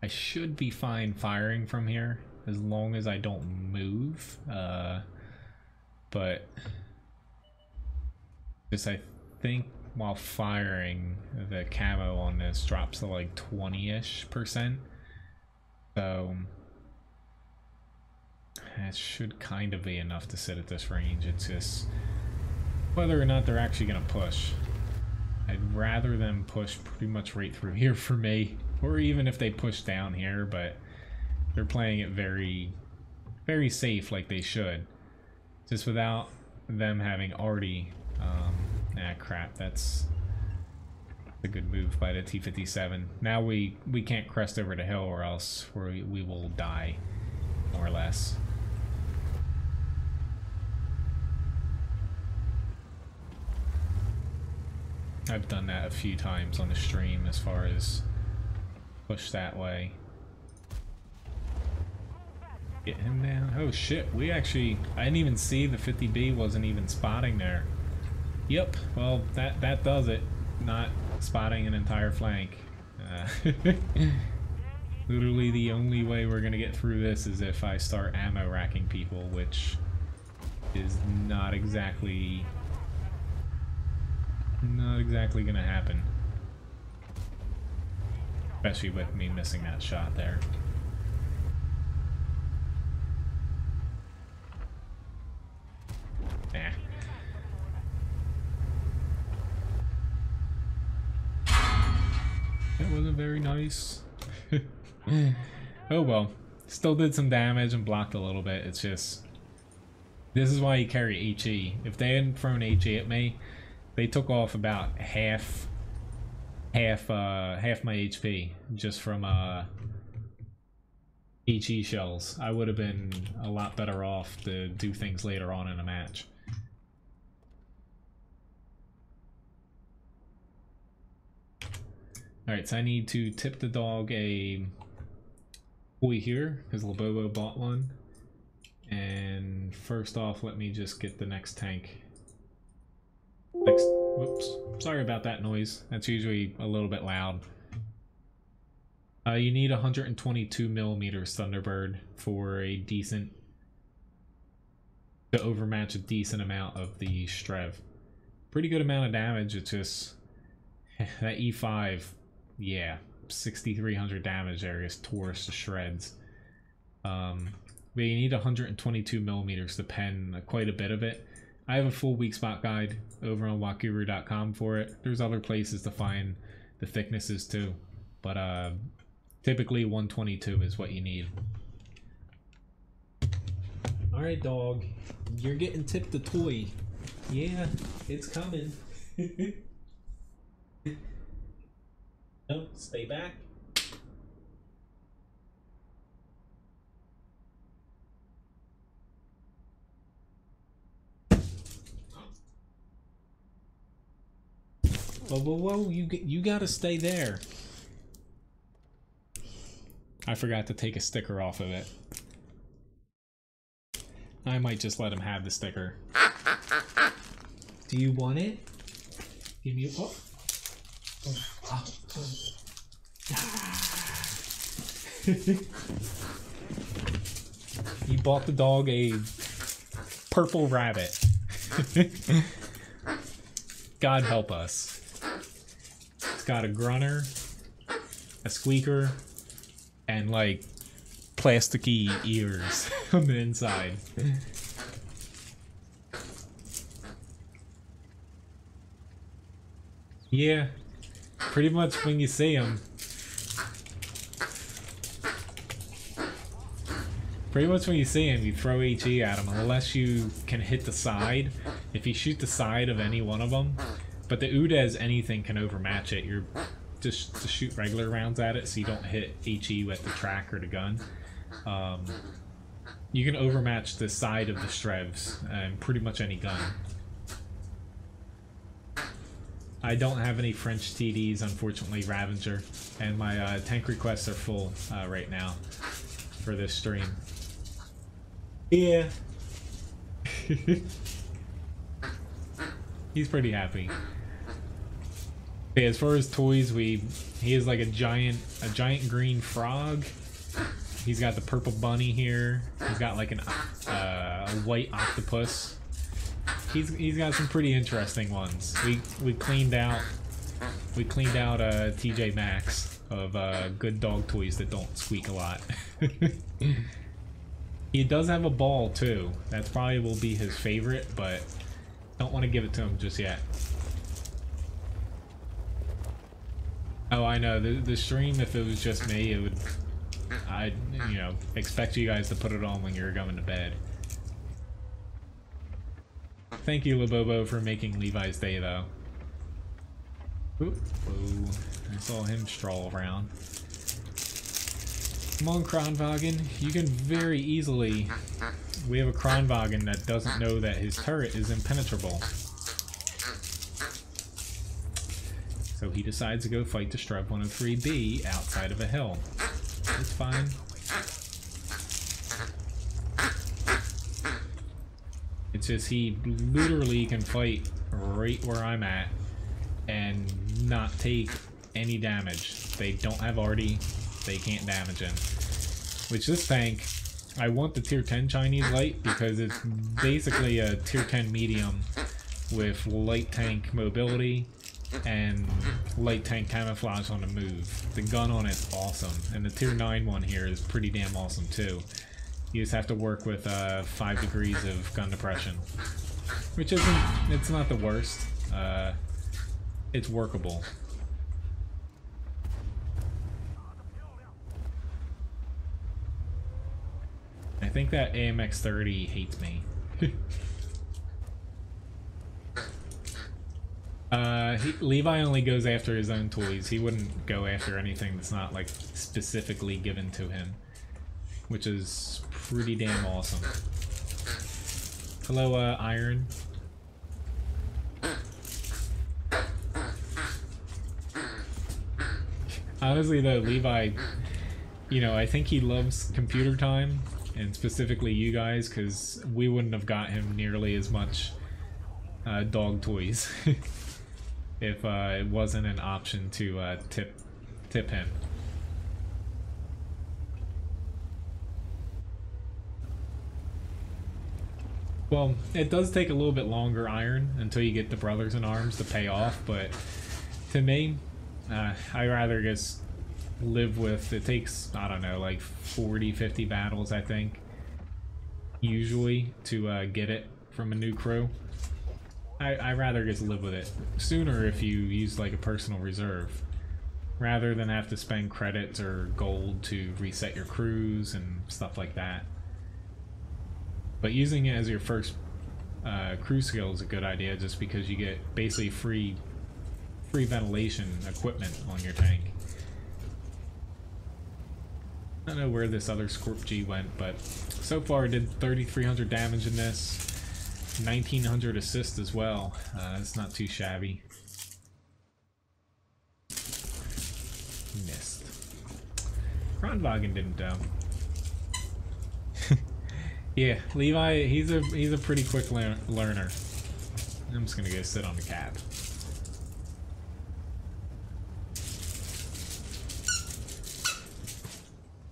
A: I should be fine firing from here as long as I don't move. But just I think while firing, the camo on this drops to like 20-ish%. So that should kind of be enough to sit at this range. It's just whether or not they're actually going to push. I'd rather them push pretty much right through here for me, or even if they push down here, but they're playing it very, very safe like they should. Just without them having already, crap, that's a good move by the T57. Now we can't crest over the hill or else we will die, more or less. I've done that a few times on the stream as far as push that way. Get him down. Oh shit, I didn't even see the 50B wasn't even spotting there. Yep, well that does it. Not spotting an entire flank. Literally the only way we're gonna get through this is if I start ammo racking people, which is not exactly gonna happen. Especially with me missing that shot there. Nah. That wasn't very nice. Oh well. Still did some damage and blocked a little bit. It's just... this is why you carry HE. If they hadn't thrown HE at me, they took off about half my HP just from HE shells. I would have been a lot better off to do things later on in a match. Alright, so I need to tip the dog a toy here, because Lobobo bought one. And first off, let me just get the next tank. Whoops, sorry about that noise. That's usually a little bit loud. You need 122mm Thunderbird for a decent... to overmatch a decent amount of the Strv. Pretty good amount of damage, it's just... that E5, yeah, 6,300 damage there is tore us to shreds. But you need 122mm to pen quite a bit of it. I have a full weak spot guide over on WoTguru.com for it. There's other places to find the thicknesses too, but typically 122 is what you need. Alright dog, you're getting tipped a toy. Yeah, it's coming. No, stay back. Whoa, you gotta stay there. I forgot to take a sticker off of it. I might just let him have the sticker. Do you want it? Give me a... He bought the dog a purple rabbit. God help us. It's got a grunter, a squeaker, and like plasticky ears on the inside. Yeah, pretty much when you see him. Pretty much when you see him, you throw HE at him, unless you can hit the side. If you shoot the side of any one of them, but the UDES, anything can overmatch it. You're just to shoot regular rounds at it, so you don't hit HE with the track or the gun. You can overmatch the side of the Strvs and pretty much any gun. I don't have any French TDs, unfortunately, Ravager, and my tank requests are full right now for this stream. Yeah. He's pretty happy. Okay, as far as toys, he is like a giant green frog. He's got the purple bunny here. He's got like a white octopus. He's got some pretty interesting ones. We cleaned out TJ Maxx of good dog toys that don't squeak a lot. He does have a ball too. That probably will be his favorite, but don't want to give it to him just yet. Oh, I know. The stream, if it was just me, it would... I'd, you know, expect you guys to put it on when you're going to bed. Thank you, Labobo, for making Levi's day, though. Oop. Whoa. I saw him stroll around. Come on, Kronwagen. You can very easily... We have a Kronwagen that doesn't know that his turret is impenetrable. So he decides to go fight the Strv 103B outside of a hill. It's fine. It's just he literally can fight right where I'm at and not take any damage. They don't have arty, they can't damage him. Which this tank, I want the tier 10 Chinese light because it's basically a tier 10 medium with light tank mobility and light tank camouflage on the move. The gun on it's awesome, and the tier 9 one here is pretty damn awesome too. You just have to work with 5 degrees of gun depression, which it's not the worst. It's workable. I think that AMX-30 hates me. Levi only goes after his own toys. He wouldn't go after anything that's not like specifically given to him, which is pretty damn awesome. Hello, Iron. Honestly though, Levi, you know, I think he loves computer time, and specifically you guys, because we wouldn't have got him nearly as much dog toys if it wasn't an option to tip him. Well, it does take a little bit longer, Iron, until you get the Brothers in Arms to pay off, but to me, I rather just live with, it takes, I don't know, like 40, 50 battles, I think, usually, to get it from a new crew. I rather just live with it sooner if you use like a personal reserve, rather than have to spend credits or gold to reset your crews and stuff like that. But using it as your first crew skill is a good idea, just because you get basically free ventilation equipment on your tank. I don't know where this other Scorp G went, but so far it did 3,300 damage in this, 1,900 assist as well. It's not too shabby. Missed. Kronwagen didn't though. Yeah, Levi, he's a pretty quick learner. I'm just gonna go sit on the cab.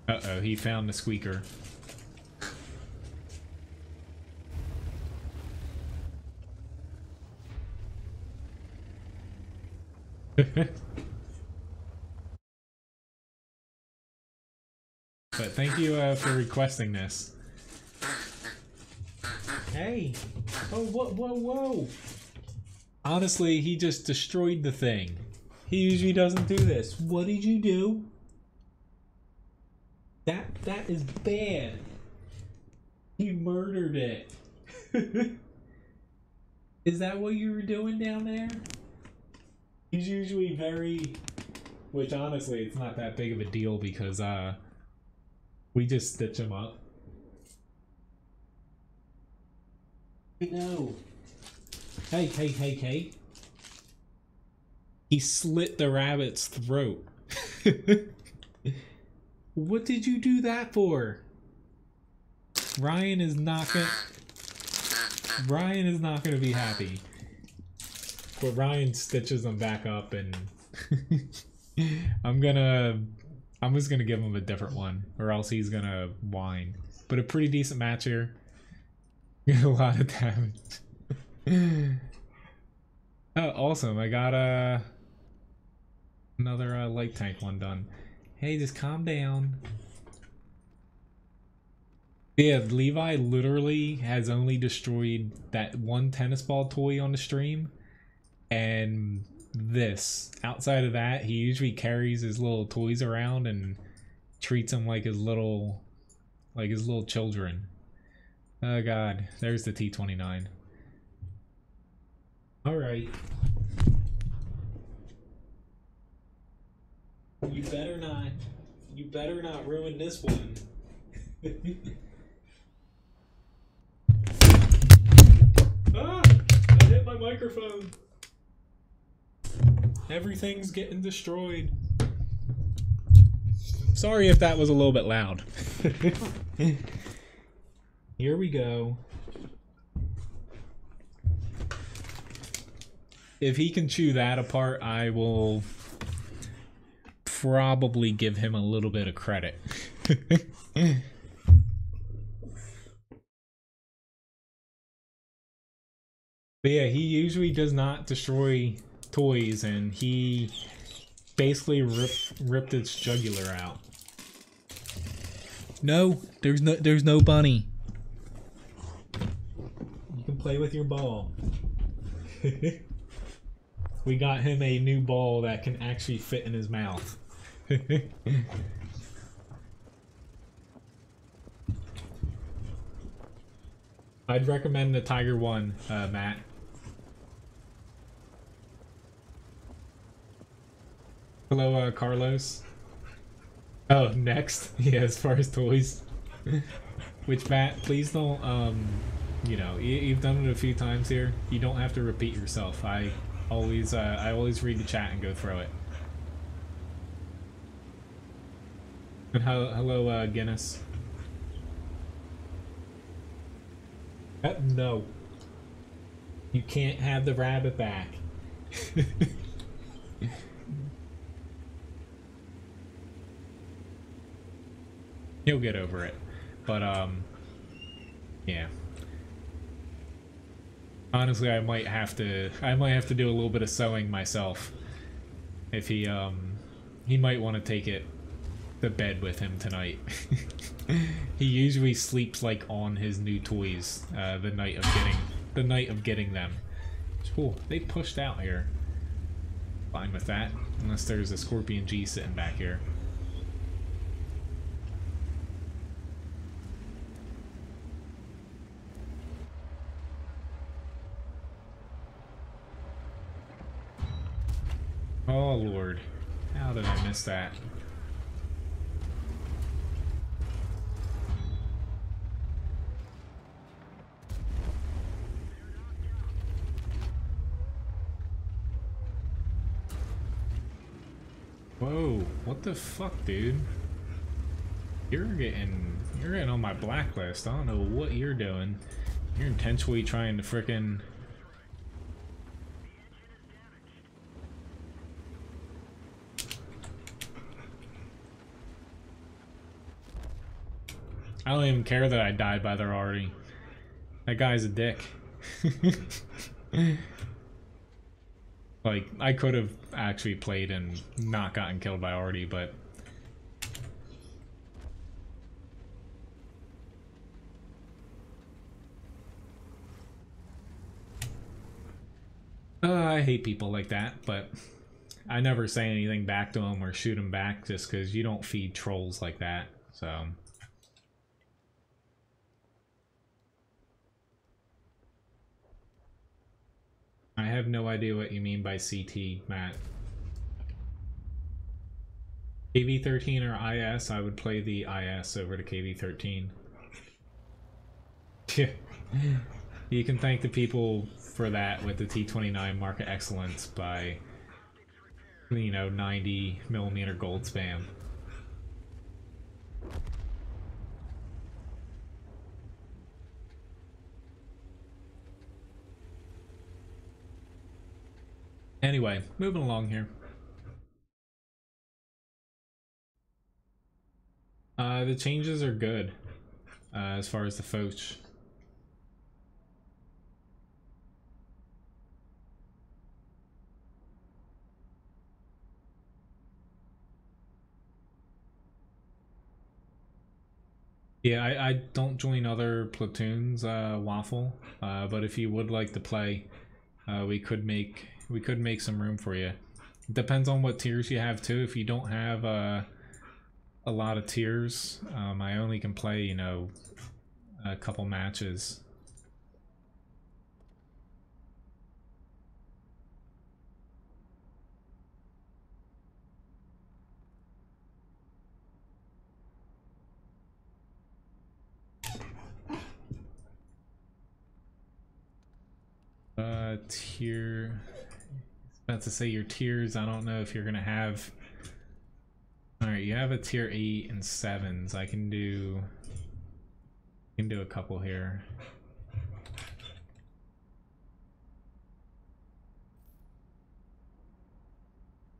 A: Uh-oh, he found the squeaker. But thank you for requesting this. Hey! Oh, whoa! Honestly, he just destroyed the thing. He usually doesn't do this. What did you do? That is bad. He murdered it. Is that what you were doing down there? He's usually very... Which honestly, it's not that big of a deal because we just stitch him up. No. Hey. He slit the rabbit's throat. What did you do that for? Ryan is not gonna be happy. But Ryan stitches them back up, and I'm just gonna give him a different one, or else he's gonna whine. But a pretty decent match here. A lot of damage. Oh, awesome! I got another light tank one done. Hey, just calm down. Yeah, Levi literally has only destroyed that one tennis ball toy on the stream, and this. Outside of that, he usually carries his little toys around and treats them like his little children. Oh god, there's the T29. Alright. You better not ruin this one. Ah! I hit my microphone. Everything's getting destroyed. Sorry if that was a little bit loud. Here we go. If he can chew that apart, I will probably give him a little bit of credit. But yeah, he usually does not destroy toys, and he basically ripped its jugular out. No, there's no bunny. You can play with your ball. We got him a new ball that can actually fit in his mouth. I'd recommend the Tiger 1, Matt. Hello, Carlos. Oh, next? Yeah, as far as toys. Which, Matt, please don't, you know, you've done it a few times here. You don't have to repeat yourself. I always read the chat and go through it. And hello, Guinness. No. You can't have the rabbit back. He'll get over it. But, yeah. Honestly, I might have to do a little bit of sewing myself. If he might want to take it to bed with him tonight. He usually sleeps like on his new toys the night of getting them. Cool. They pushed out here. Fine with that, unless there's a Scorpion G sitting back here. Oh lord, how did I miss that? Whoa, what the fuck, dude? You're getting on my blacklist. I don't know what you're doing. You're intentionally trying to frickin'... I don't even care that I died by there already. That guy's a dick. Like, I could have actually played and not gotten killed by Artie, but... I hate people like that, but I never say anything back to them or shoot them back just because you don't feed trolls like that, so... I have no idea what you mean by CT, Matt. KV13 or IS, I would play the IS over to KV13. You can thank the people for that with the T29 Market Excellence by you know, 90mm gold spam. Anyway, moving along here. The changes are good as far as the Foch. Yeah, I don't join other platoons, Waffle, but if you would like to play, we could make some room for you. Depends on what tiers you have too. If you don't have a lot of tiers, I only can play, you know, a couple matches. Tier. About to say your tiers. I don't know if you're gonna have. All right, you have a tier 8 and 7s. I can do a couple here.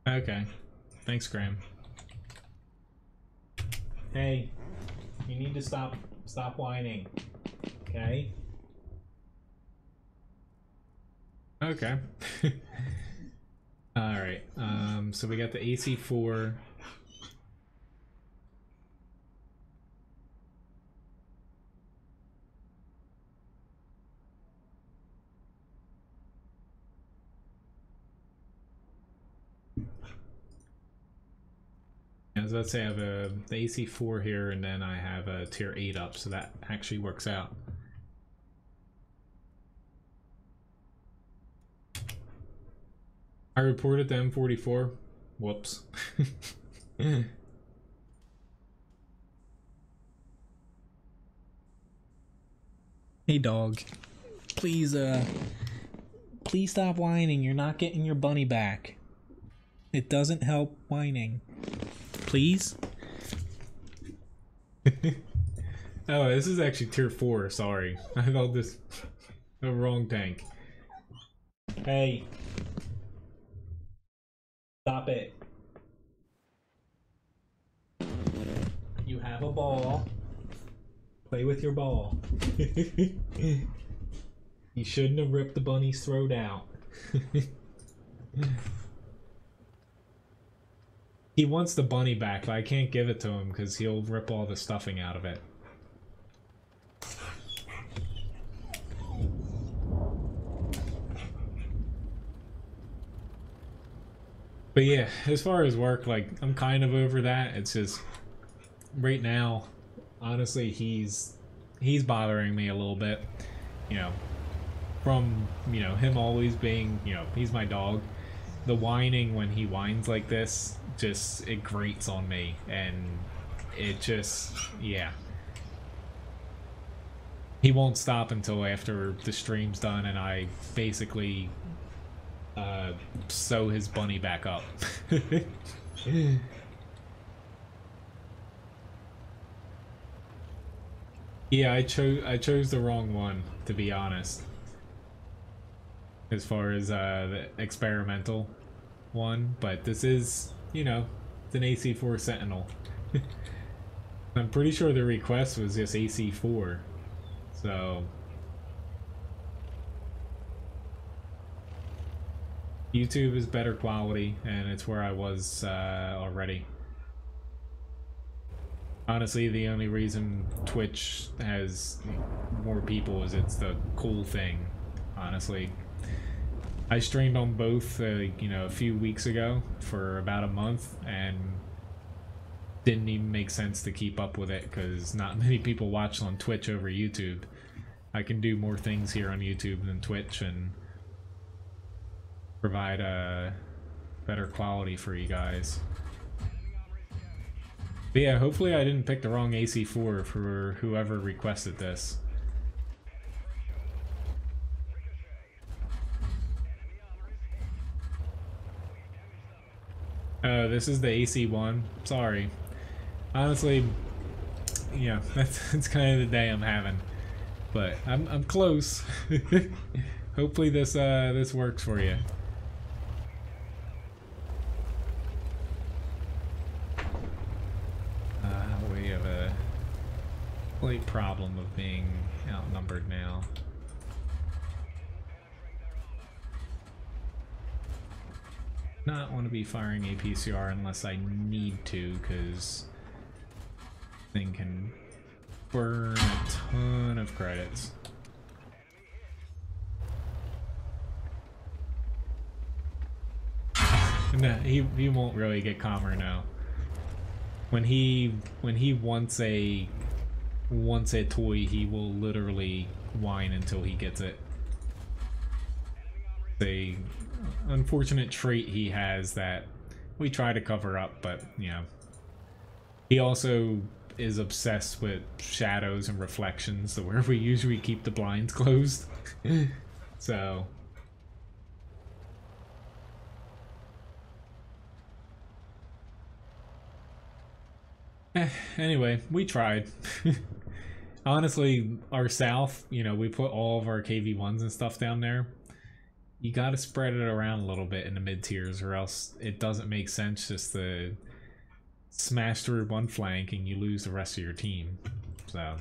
A: Okay, thanks, Graham. Hey, you need to stop whining. Okay. Okay. All right. So we got the AC4. I was about to say I have the AC4 here, and then I have a tier 8 up, so that actually works out. I reported the M44. Whoops. Hey dog, please stop whining. You're not getting your bunny back. It doesn't help whining. Please? Oh, this is actually tier 4, sorry. I thought this the wrong tank. Hey. Stop it. You have a ball. Play with your ball. You shouldn't have ripped the bunny's throat out. He wants the bunny back, but I can't give it to him because he'll rip all the stuffing out of it. But yeah, as far as work, like, I'm kind of over that. It's just, right now, honestly, he's bothering me a little bit. You know, from, you know, him always being, you know, he's my dog. The whining when he whines like this, just, it grates on me, and it just, yeah. He won't stop until after the stream's done and I basically sew his bunny back up. Yeah, I chose the wrong one, to be honest. As far as the experimental one, but this is, you know, it's an AC4 Sentinel. I'm pretty sure the request was just AC4, so YouTube is better quality, and it's where I was already. Honestly, the only reason Twitch has more people is it's the cool thing, honestly. I streamed on both, you know, a few weeks ago for about a month, and didn't even make sense to keep up with it because not many people watch on Twitch over YouTube. I can do more things here on YouTube than Twitch and provide a better quality for you guys. But yeah, hopefully I didn't pick the wrong AC4 for whoever requested this. Oh, this is the AC one. Sorry. Honestly, yeah, that's kind of the day I'm having. But I'm close. Hopefully this works for you. We have a slight problem of being outnumbered now. Not want to be firing a PCR unless I need to, because thing can burn a ton of credits. No, he won't really get calmer now. When he wants a toy, he will literally whine until he gets it. The unfortunate trait he has that we try to cover up, but you know, he also is obsessed with shadows and reflections, so where we usually keep the blinds closed. So anyway, we tried. Honestly, our south, you know, we put all of our KV1s and stuff down there. You gotta spread it around a little bit in the mid tiers, or else it doesn't make sense just to smash through one flank and you lose the rest of your team. So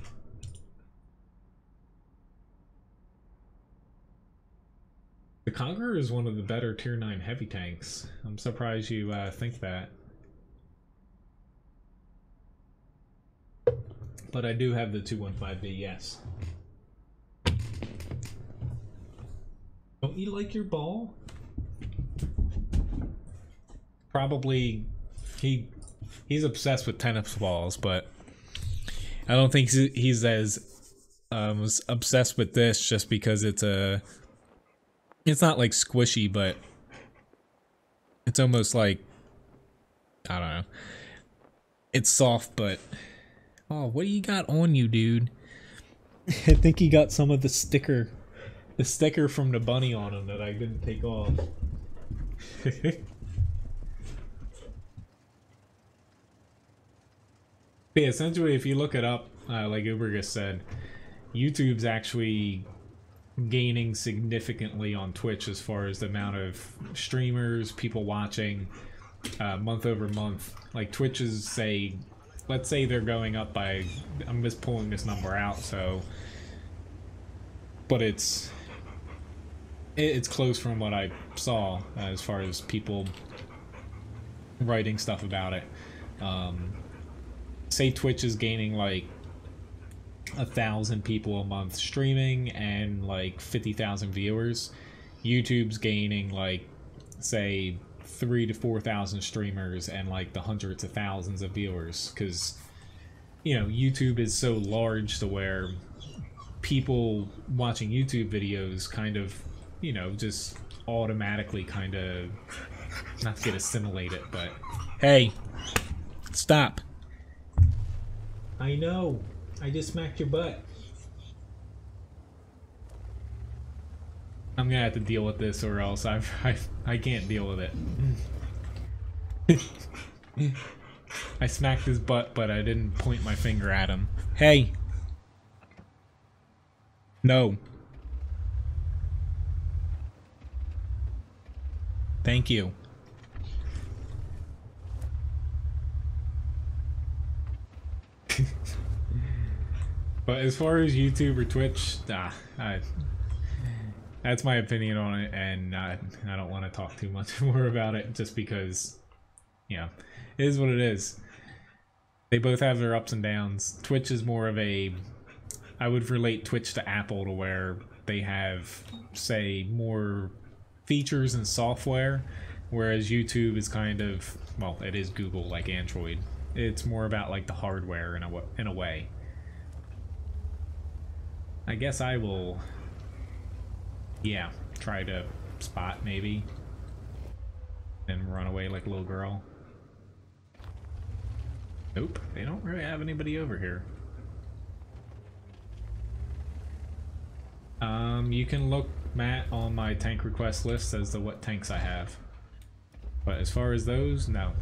A: the Conqueror is one of the better tier 9 heavy tanks. I'm surprised you think that. But I do have the 215V, yes. Don't you like your ball? Probably he's obsessed with tennis balls, but I don't think he's as obsessed with this just because it's not like squishy, but it's almost like, I don't know. It's soft, but oh, what do you got on you, dude? I think he got some of the sticker from the bunny on him that I didn't take off. Yeah, essentially, if you look it up, like Ubergus said, YouTube's actually gaining significantly on Twitch as far as the amount of streamers, people watching, month over month. Like Twitch is, let's say they're going up by, I'm just pulling this number out, so, but it's close from what I saw as far as people writing stuff about it. Say Twitch is gaining like 1,000 people a month streaming and like 50,000 viewers. YouTube's gaining like, say, 3,000 to 4,000 streamers and like the hundreds of thousands of viewers, because you know, YouTube is so large to where people watching YouTube videos kind of, you know, just automatically kind of, not to get assimilated, but hey, stop. I know, I just smacked your butt. I'm gonna have to deal with this, or else I can't deal with it. I smacked his butt, but I didn't point my finger at him. Hey! No. Thank you. But as far as YouTube or Twitch, that's my opinion on it, and I don't want to talk too much more about it, just because, yeah, it is what it is. They both have their ups and downs. Twitch is more of a, I would relate Twitch to Apple, to where they have, say, more features and software, whereas YouTube is kind of, well, it is Google, like Android. It's more about like the hardware in a way. I guess I will, yeah, try to spot maybe, then run away like a little girl. Nope, they don't really have anybody over here. You can look, Matt, on my tank request list as to what tanks I have. But as far as those, no.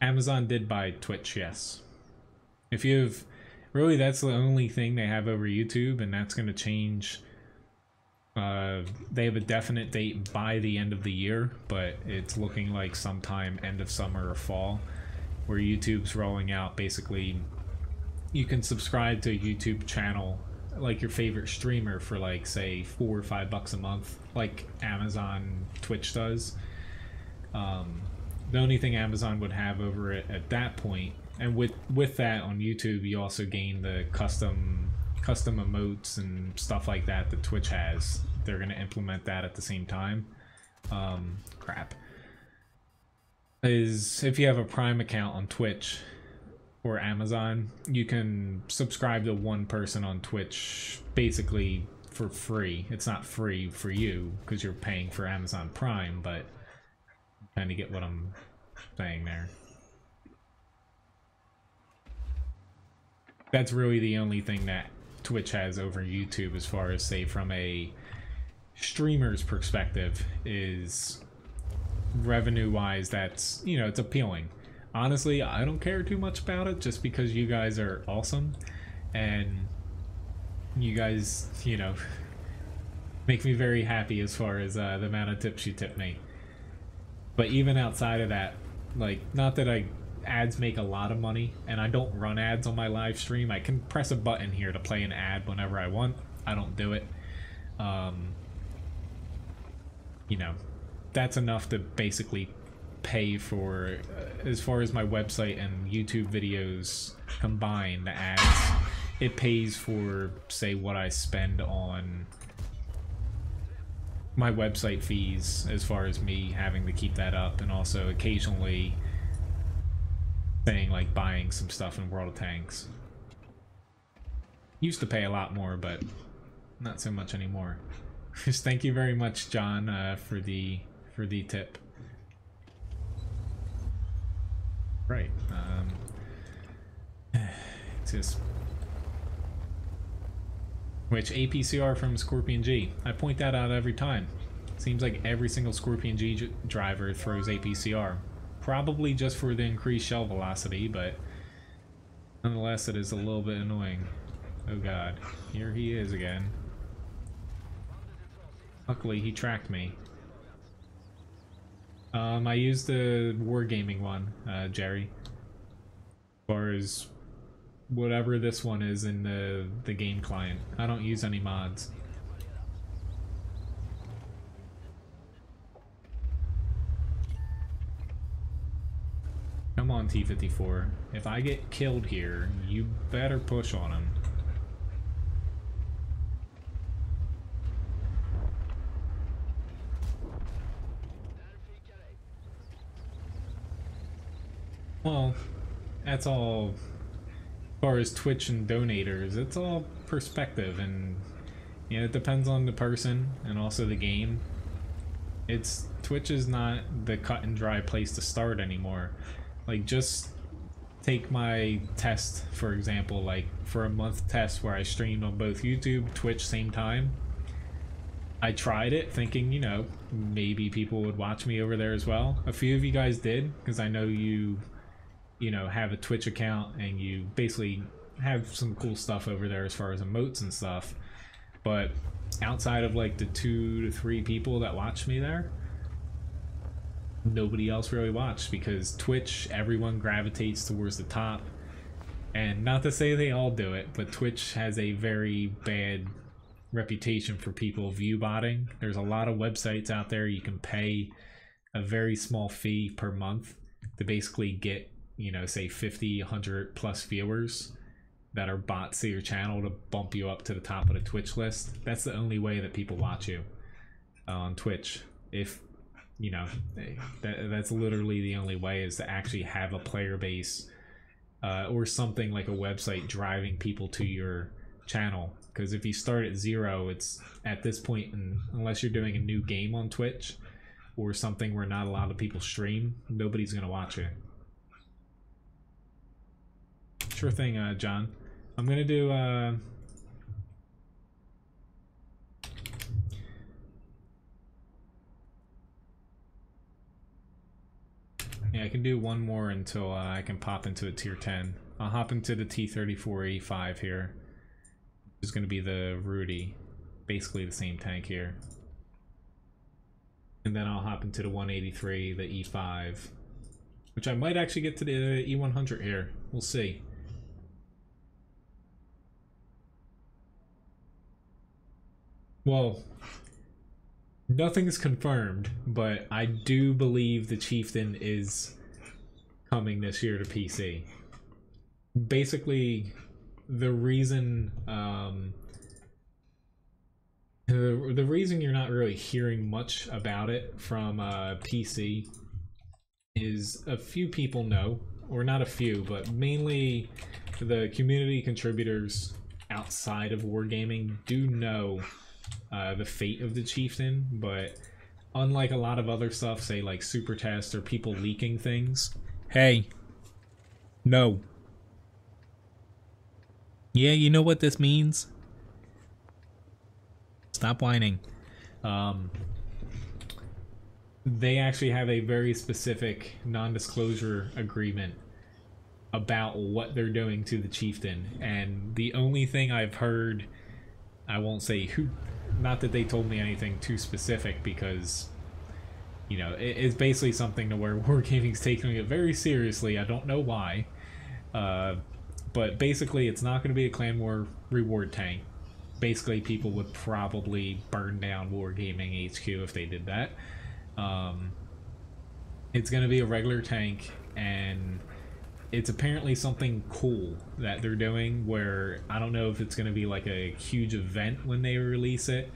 A: Amazon did buy Twitch, yes. If you've... Really, that's the only thing they have over YouTube, and that's going to change. They have a definite date by the end of the year, but it's looking like sometime end of summer or fall, where YouTube's rolling out basically... You can subscribe to a YouTube channel, like your favorite streamer, for like, say, $4 or $5 a month, like Amazon Twitch does. The only thing Amazon would have over it at that point, and with that on YouTube, you also gain the custom emotes and stuff like that that Twitch has. They're going to implement that at the same time. Crap. Is if you have a Prime account on Twitch or Amazon, you can subscribe to one person on Twitch basically for free. It's not free for you because you're paying for Amazon Prime, but kind of get what I'm saying there. That's really the only thing that Twitch has over YouTube as far as, say, from a streamer's perspective, is revenue-wise, that's, you know, it's appealing. Honestly, I don't care too much about it just because you guys are awesome and you guys, you know, make me very happy as far as the amount of tips you tip me. But even outside of that, like, not that ads make a lot of money, and I don't run ads on my live stream. I can press a button here to play an ad whenever I want. I don't do it. You know, that's enough to basically pay for, as far as my website and YouTube videos combined, the ads, it pays for, say, what I spend on my website fees, as far as me having to keep that up, and also occasionally saying, like, buying some stuff in World of Tanks. Used to pay a lot more, but not so much anymore. Just thank you very much, John, for the tip. Right. It's just... Which APCR from Scorpion G. I point that out every time. Seems like every single Scorpion G driver throws APCR. Probably just for the increased shell velocity, but nonetheless it is a little bit annoying. Oh god, here he is again. Luckily he tracked me. I used the Wargaming one, Jerry. As far as whatever this one is in the game client. I don't use any mods. Come on, T54. If I get killed here, you better push on him. Well, that's all. As far as Twitch and donators, it's all perspective, and you know, it depends on the person and also the game. Twitch is not the cut and dry place to start anymore. Like, just take my test, for example, like for a month test where I streamed on both YouTube, Twitch, same time. I tried it thinking, you know, maybe people would watch me over there as well. A few of you guys did, because I know you know, have a Twitch account and you basically have some cool stuff over there as far as emotes and stuff. But outside of like the 2 to 3 people that watched me there, nobody else really watched, because Twitch, everyone gravitates towards the top. And not to say they all do it, but Twitch has a very bad reputation for people view botting. There's a lot of websites out there you can pay a very small fee per month to basically get, you know, say 50, 100 plus viewers that are bots to your channel to bump you up to the top of the Twitch list. That's the only way that people watch you on Twitch. If, you know, that's literally the only way, is to actually have a player base or something like a website driving people to your channel. Because if you start at 0, it's at this point, unless you're doing a new game on Twitch or something where not a lot of people stream, nobody's gonna watch it. Sure thing, John. I'm gonna do Yeah, I can do one more until I can pop into a tier 10. I'll hop into the T34E5 here. Which is going to be the Rudy. Basically the same tank here. And then I'll hop into the 183, the E5. Which I might actually get to the E100 here. We'll see. Well, nothing's confirmed, but I do believe the Chieftain is coming this year to PC. Basically, the reason the reason you're not really hearing much about it from PC is a few people know, or not a few, but mainly the community contributors outside of Wargaming do know the fate of the Chieftain, but unlike a lot of other stuff, say like super tests or people leaking things. Hey, no. Yeah, you know what this means? Stop whining. They actually have a very specific non-disclosure agreement about what they're doing to the Chieftain, and the only thing I've heard, I won't say who, not that they told me anything too specific, because, you know, it's basically something to where Wargaming's taking it very seriously. I don't know why. But basically it's not going to be a Clan War reward tank. Basically people would probably burn down Wargaming HQ if they did that. It's going to be a regular tank, and it's apparently something cool that they're doing where I don't know if it's going to be like a huge event when they release it,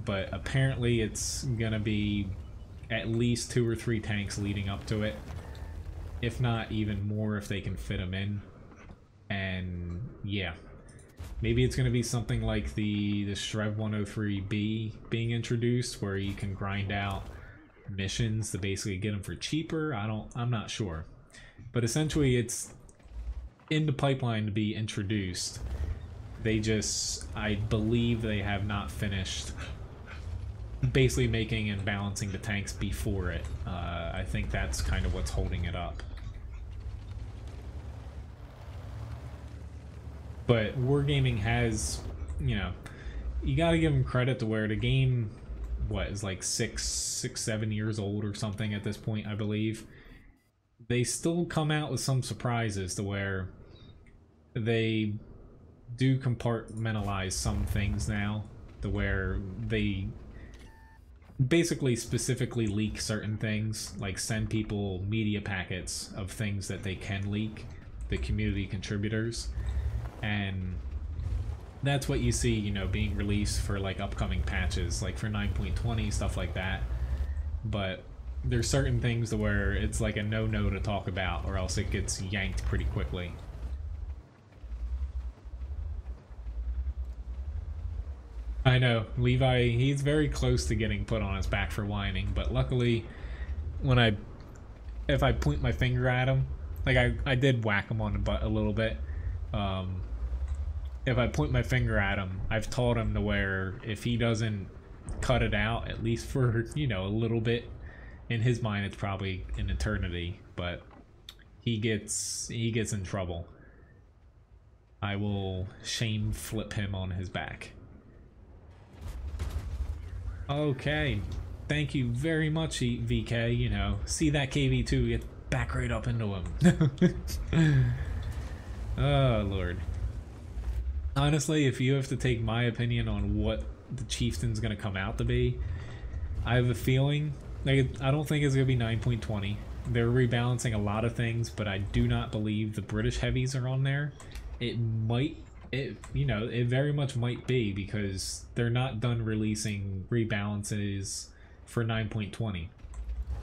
A: but apparently it's going to be at least 2 or 3 tanks leading up to it, if not even more if they can fit them in. And yeah, maybe it's going to be something like the Strv 103B being introduced, where you can grind out missions to basically get them for cheaper. I'm not sure, but essentially it's in the pipeline to be introduced. They just, I believe they have not finished basically making and balancing the tanks before it. I think that's kind of what's holding it up. But Wargaming has, you know, you gotta give them credit to where the game, what, is like 7 years old or something at this point, I believe. They still come out with some surprises to where they do compartmentalize some things now, to where they basically specifically leak certain things, like send people media packets of things that they can leak, the community contributors. And that's what you see, you know, being released for like upcoming patches, like for 9.20, stuff like that. But there's certain things to where it's like a no-no to talk about, or else it gets yanked pretty quickly. I know, Levi, he's very close to getting put on his back for whining, but luckily, when if I point my finger at him, like I did whack him on the butt a little bit. If I point my finger at him, I've taught him to where if he doesn't cut it out, at least for, you know, a little bit, in his mind it's probably an eternity, but he gets in trouble. I will shame flip him on his back. Okay, thank you very much, VK. You know, see that KV2, get back right up into him. Oh, Lord. Honestly, if you have to take my opinion on what the Chieftain's going to come out to be, I have a feeling, like, I don't think it's going to be 9.20. They're rebalancing a lot of things, but I do not believe the British heavies are on there. It might, you know, it very much might be, because they're not done releasing rebalances for 9.20.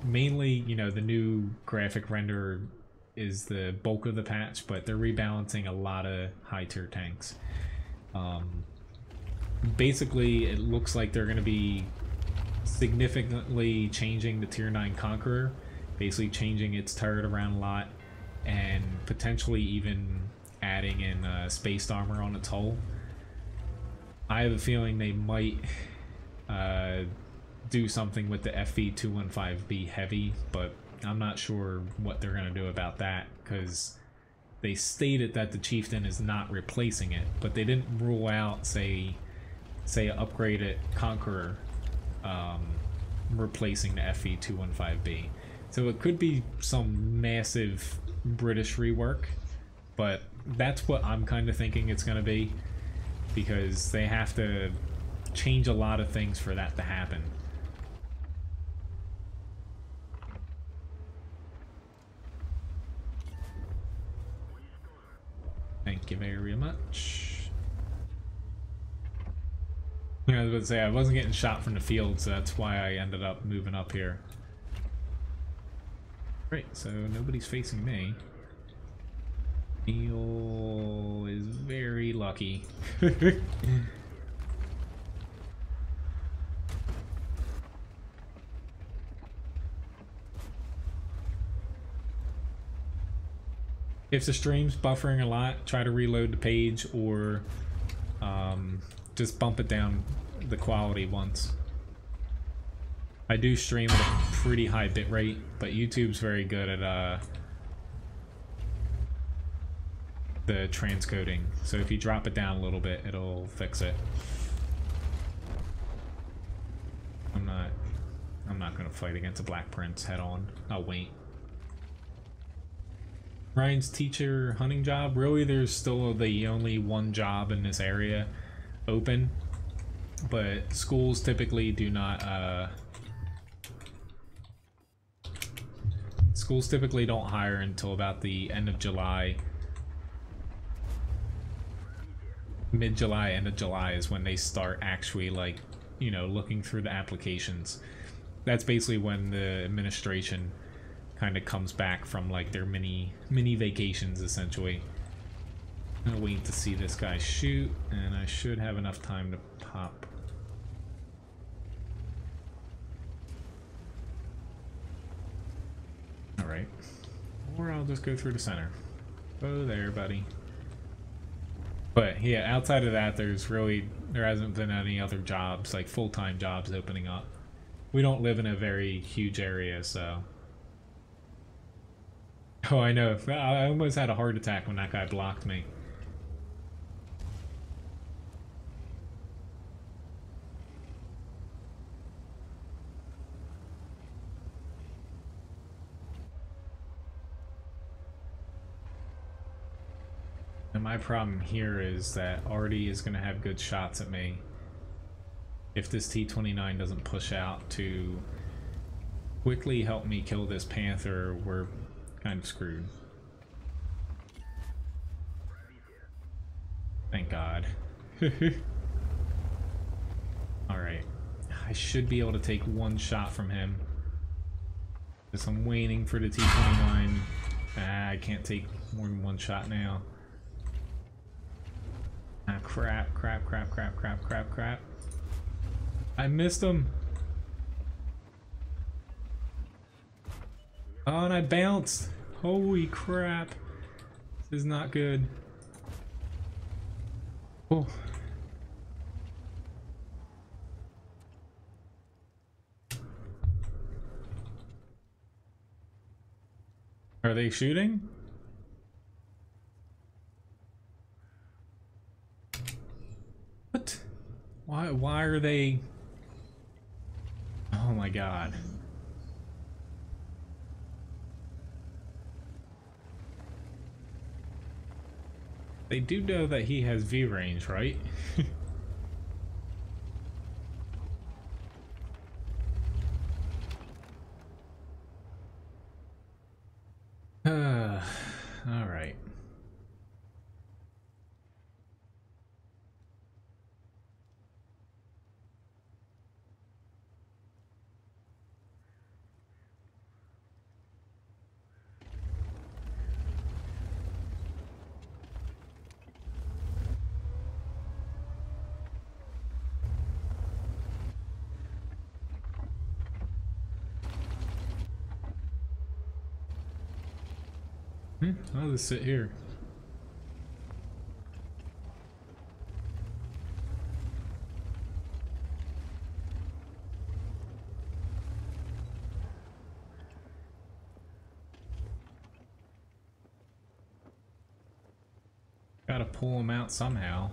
A: Mainly, you know, the new graphic render is the bulk of the patch, but they're rebalancing a lot of high tier tanks. Basically, it looks like they're going to be significantly changing the tier 9 Conqueror, basically changing its turret around a lot, and potentially even adding in spaced armor on its hull. I have a feeling they might do something with the FV215B heavy, but I'm not sure what they're going to do about that, because they stated that the Chieftain is not replacing it, but they didn't rule out, say upgraded Conqueror replacing the FE215B. So it could be some massive British rework, but that's what I'm kind of thinking it's going to be, because they have to change a lot of things for that to happen. Thank you very much. I was about to say, I wasn't getting shot from the field, so that's why I ended up moving up here. Great, so nobody's facing me. Neil is very lucky. If the stream's buffering a lot, try to reload the page, or just bump it down the quality once. I do stream at a pretty high bit rate, but YouTube's very good at the transcoding. So if you drop it down a little bit, it'll fix it. I'm not gonna fight against a Black Prince head on. I'll wait. Ryan's teacher hunting job. Really, there's still the only one job in this area open, but schools typically do not schools typically don't hire until about the end of July. Mid-July, end of July is when they start actually, like, you know, looking through the applications. That's basically when the administration kind of comes back from, like, their mini vacations, essentially. I'm waiting to see this guy shoot, and I should have enough time to pop. Alright. Or I'll just go through the center. Oh, there, buddy. But yeah, outside of that, there hasn't been any other jobs, like full-time jobs opening up. We don't live in a very huge area, so. Oh, I know. I almost had a heart attack when that guy blocked me. And my problem here is that Artie is going to have good shots at me. If this T29 doesn't push out to quickly help me kill this Panther, we're kind of screwed. Thank God. Alright. I should be able to take one shot from him. Because I'm waiting for the T29. I can't take more than one shot now. Ah, crap. I missed him. Oh, and I bounced. Holy crap. This is not good. Oh. Are they shooting? What? Why are they? Oh my God. They do know that he has V range, right? All right. I'll just sit here. Gotta pull him out somehow.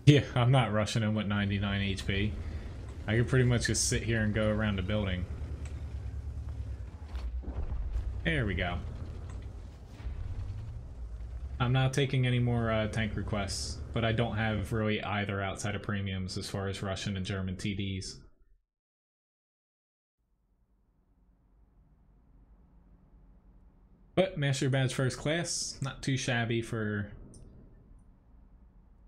A: Yeah, I'm not rushing him with 99 HP. I could pretty much just sit here and go around the building. There we go. I'm not taking any more tank requests, but I don't have really either outside of premiums as far as Russian and German TDs. But Master Badge First Class, not too shabby for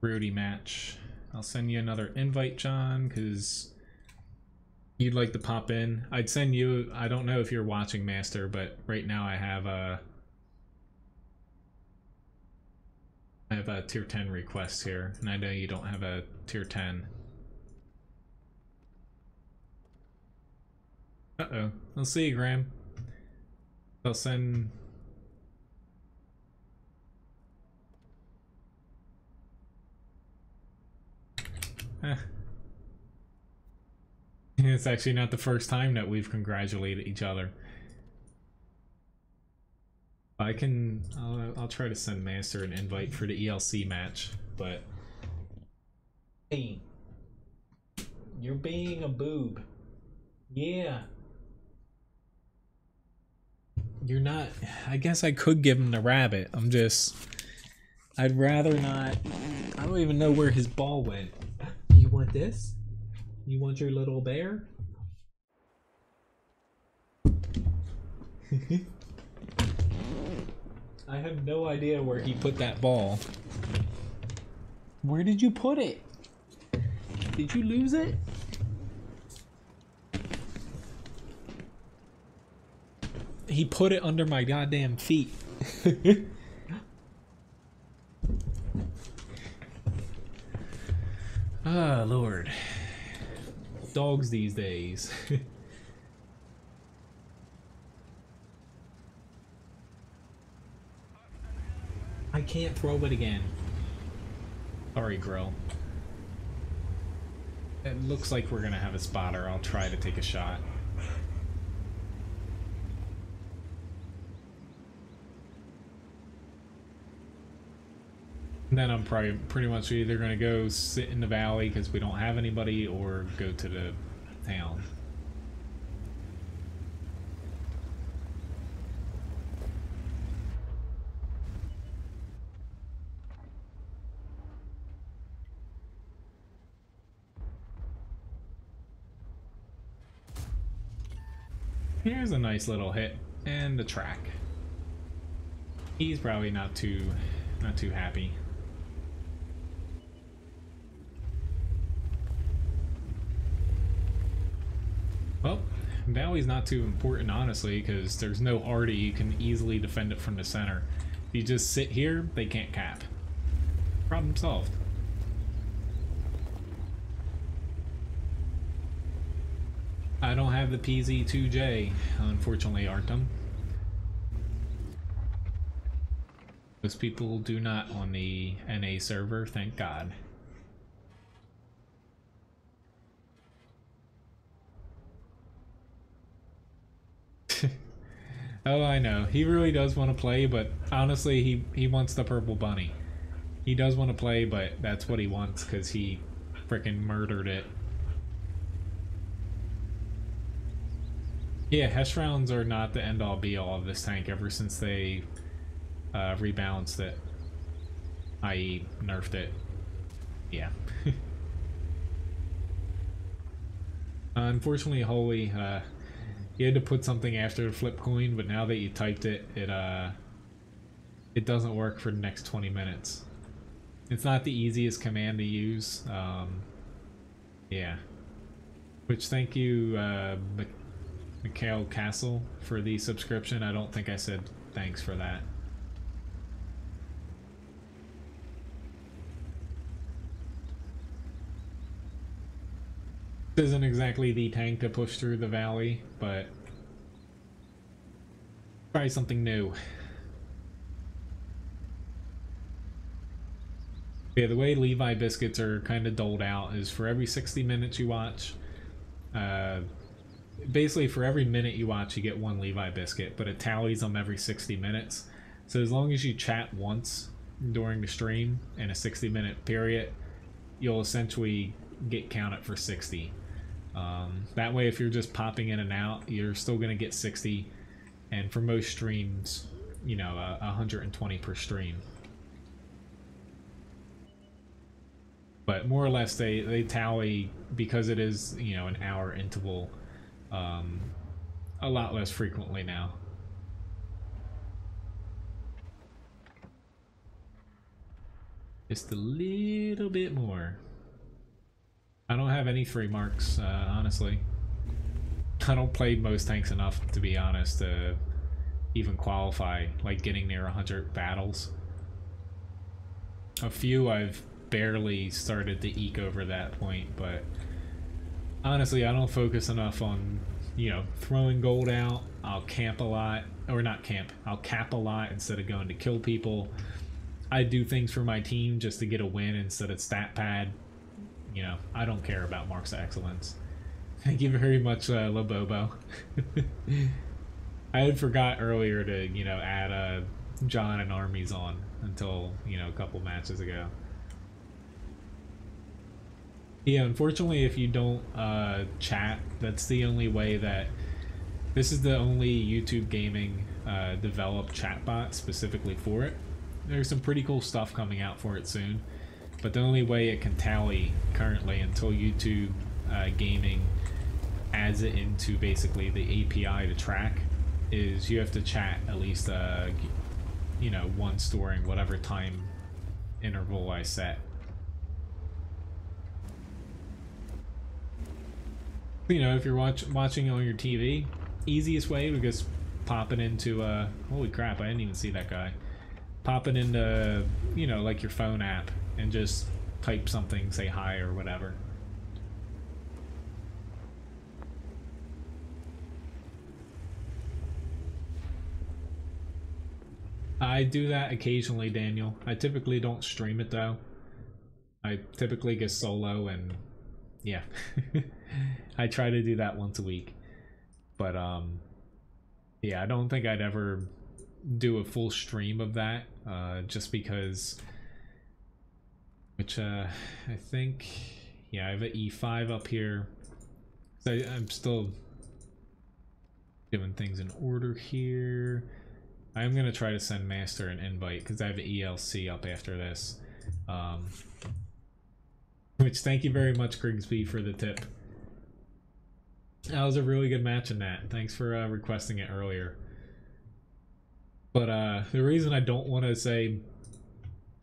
A: Rudy match. I'll send you another invite, John, because you'd like to pop in. I'd send you, I don't know if you're watching Master, but right now I have a tier 10 request here, and I know you don't have a tier 10. Uh-oh. I'll see you, Graham. I'll send... It's actually not the first time that we've congratulated each other. I'll try to send Master an invite for the ELC match, but hey, you're being a boob. Yeah. You're not. I guess I could give him the rabbit. I'd rather not. I don't even know where his ball went. You want this? You want your little bear? I have no idea where he put that ball. Where did you put it? Did you lose it? He put it under my goddamn feet. Ah, Lord. Dogs these days. I can't throw it again. Sorry, Grill. It looks like we're gonna have a spotter. I'll try to take a shot. And then I'm probably pretty much either gonna go sit in the valley because we don't have anybody, or go to the town. Here's a nice little hit and the track. He's probably not too happy. Well, Valley's not too important, honestly, because there's no arty. You can easily defend it from the center. If you just sit here, they can't cap. Problem solved. I don't have the PZ2J, unfortunately, Artem. Most people do not on the NA server, thank God. Oh, I know. He really does want to play, but honestly, he wants the purple bunny. He does want to play, but that's what he wants because he freaking murdered it. Yeah, Hesh rounds are not the end-all be-all of this tank ever since they rebalanced it, i.e. nerfed it. Yeah. Unfortunately, Holy, you had to put something after the flip coin, but now that you typed it, it doesn't work for the next 20 minutes. It's not the easiest command to use. Yeah. Which, thank you, Mikhail Castle, for the subscription. I don't think I said thanks for that. This isn't exactly the tank to push through the valley, but try something new. Yeah, the way Levi biscuits are kind of doled out is for every 60 minutes you watch, basically for every minute you watch, you get one Levi biscuit, but it tallies them every 60 minutes. So as long as you chat once during the stream in a 60-minute period, you'll essentially get counted for 60. That way, if you're just popping in and out, you're still going to get 60. And for most streams, you know, 120 per stream. But more or less, they tally, because it is, you know, an hour interval, a lot less frequently now. Just a little bit more. I don't have any 3 marks, honestly. I don't play most tanks enough, to be honest, to even qualify, like getting near 100 battles. A few I've barely started to eke over that point, but honestly, I don't focus enough on, you know, throwing gold out. I'll camp a lot, or not camp, I'll cap a lot instead of going to kill people. I do things for my team just to get a win instead of stat pad. You know, I don't care about marks of excellence. Thank you very much, Lobobo. I had forgot earlier to, you know, add John and Armies on until, you know, a couple matches ago. Yeah, unfortunately, if you don't chat, that's the only way that... This is the only YouTube gaming developed chatbot specifically for it. There's some pretty cool stuff coming out for it soon, but the only way it can tally currently until YouTube gaming adds it into basically the API to track is you have to chat at least you know, once during whatever time interval I set. You know, if you're watching on your TV, easiest way would just pop it into holy crap, I didn't even see that guy. Pop it into, you know, like your phone app and just type something, say hi or whatever. I do that occasionally, Daniel. I typically don't stream it though. I typically get solo and yeah. I try to do that once a week. But yeah, I don't think I'd ever do a full stream of that just because, which I think, yeah, I have an E5 up here. So I'm still doing things in order here. I'm gonna try to send Master an invite because I have an ELC up after this. Which, thank you very much, Grigsby, for the tip. That was a really good match in that. Thanks for requesting it earlier. But the reason I don't want to say,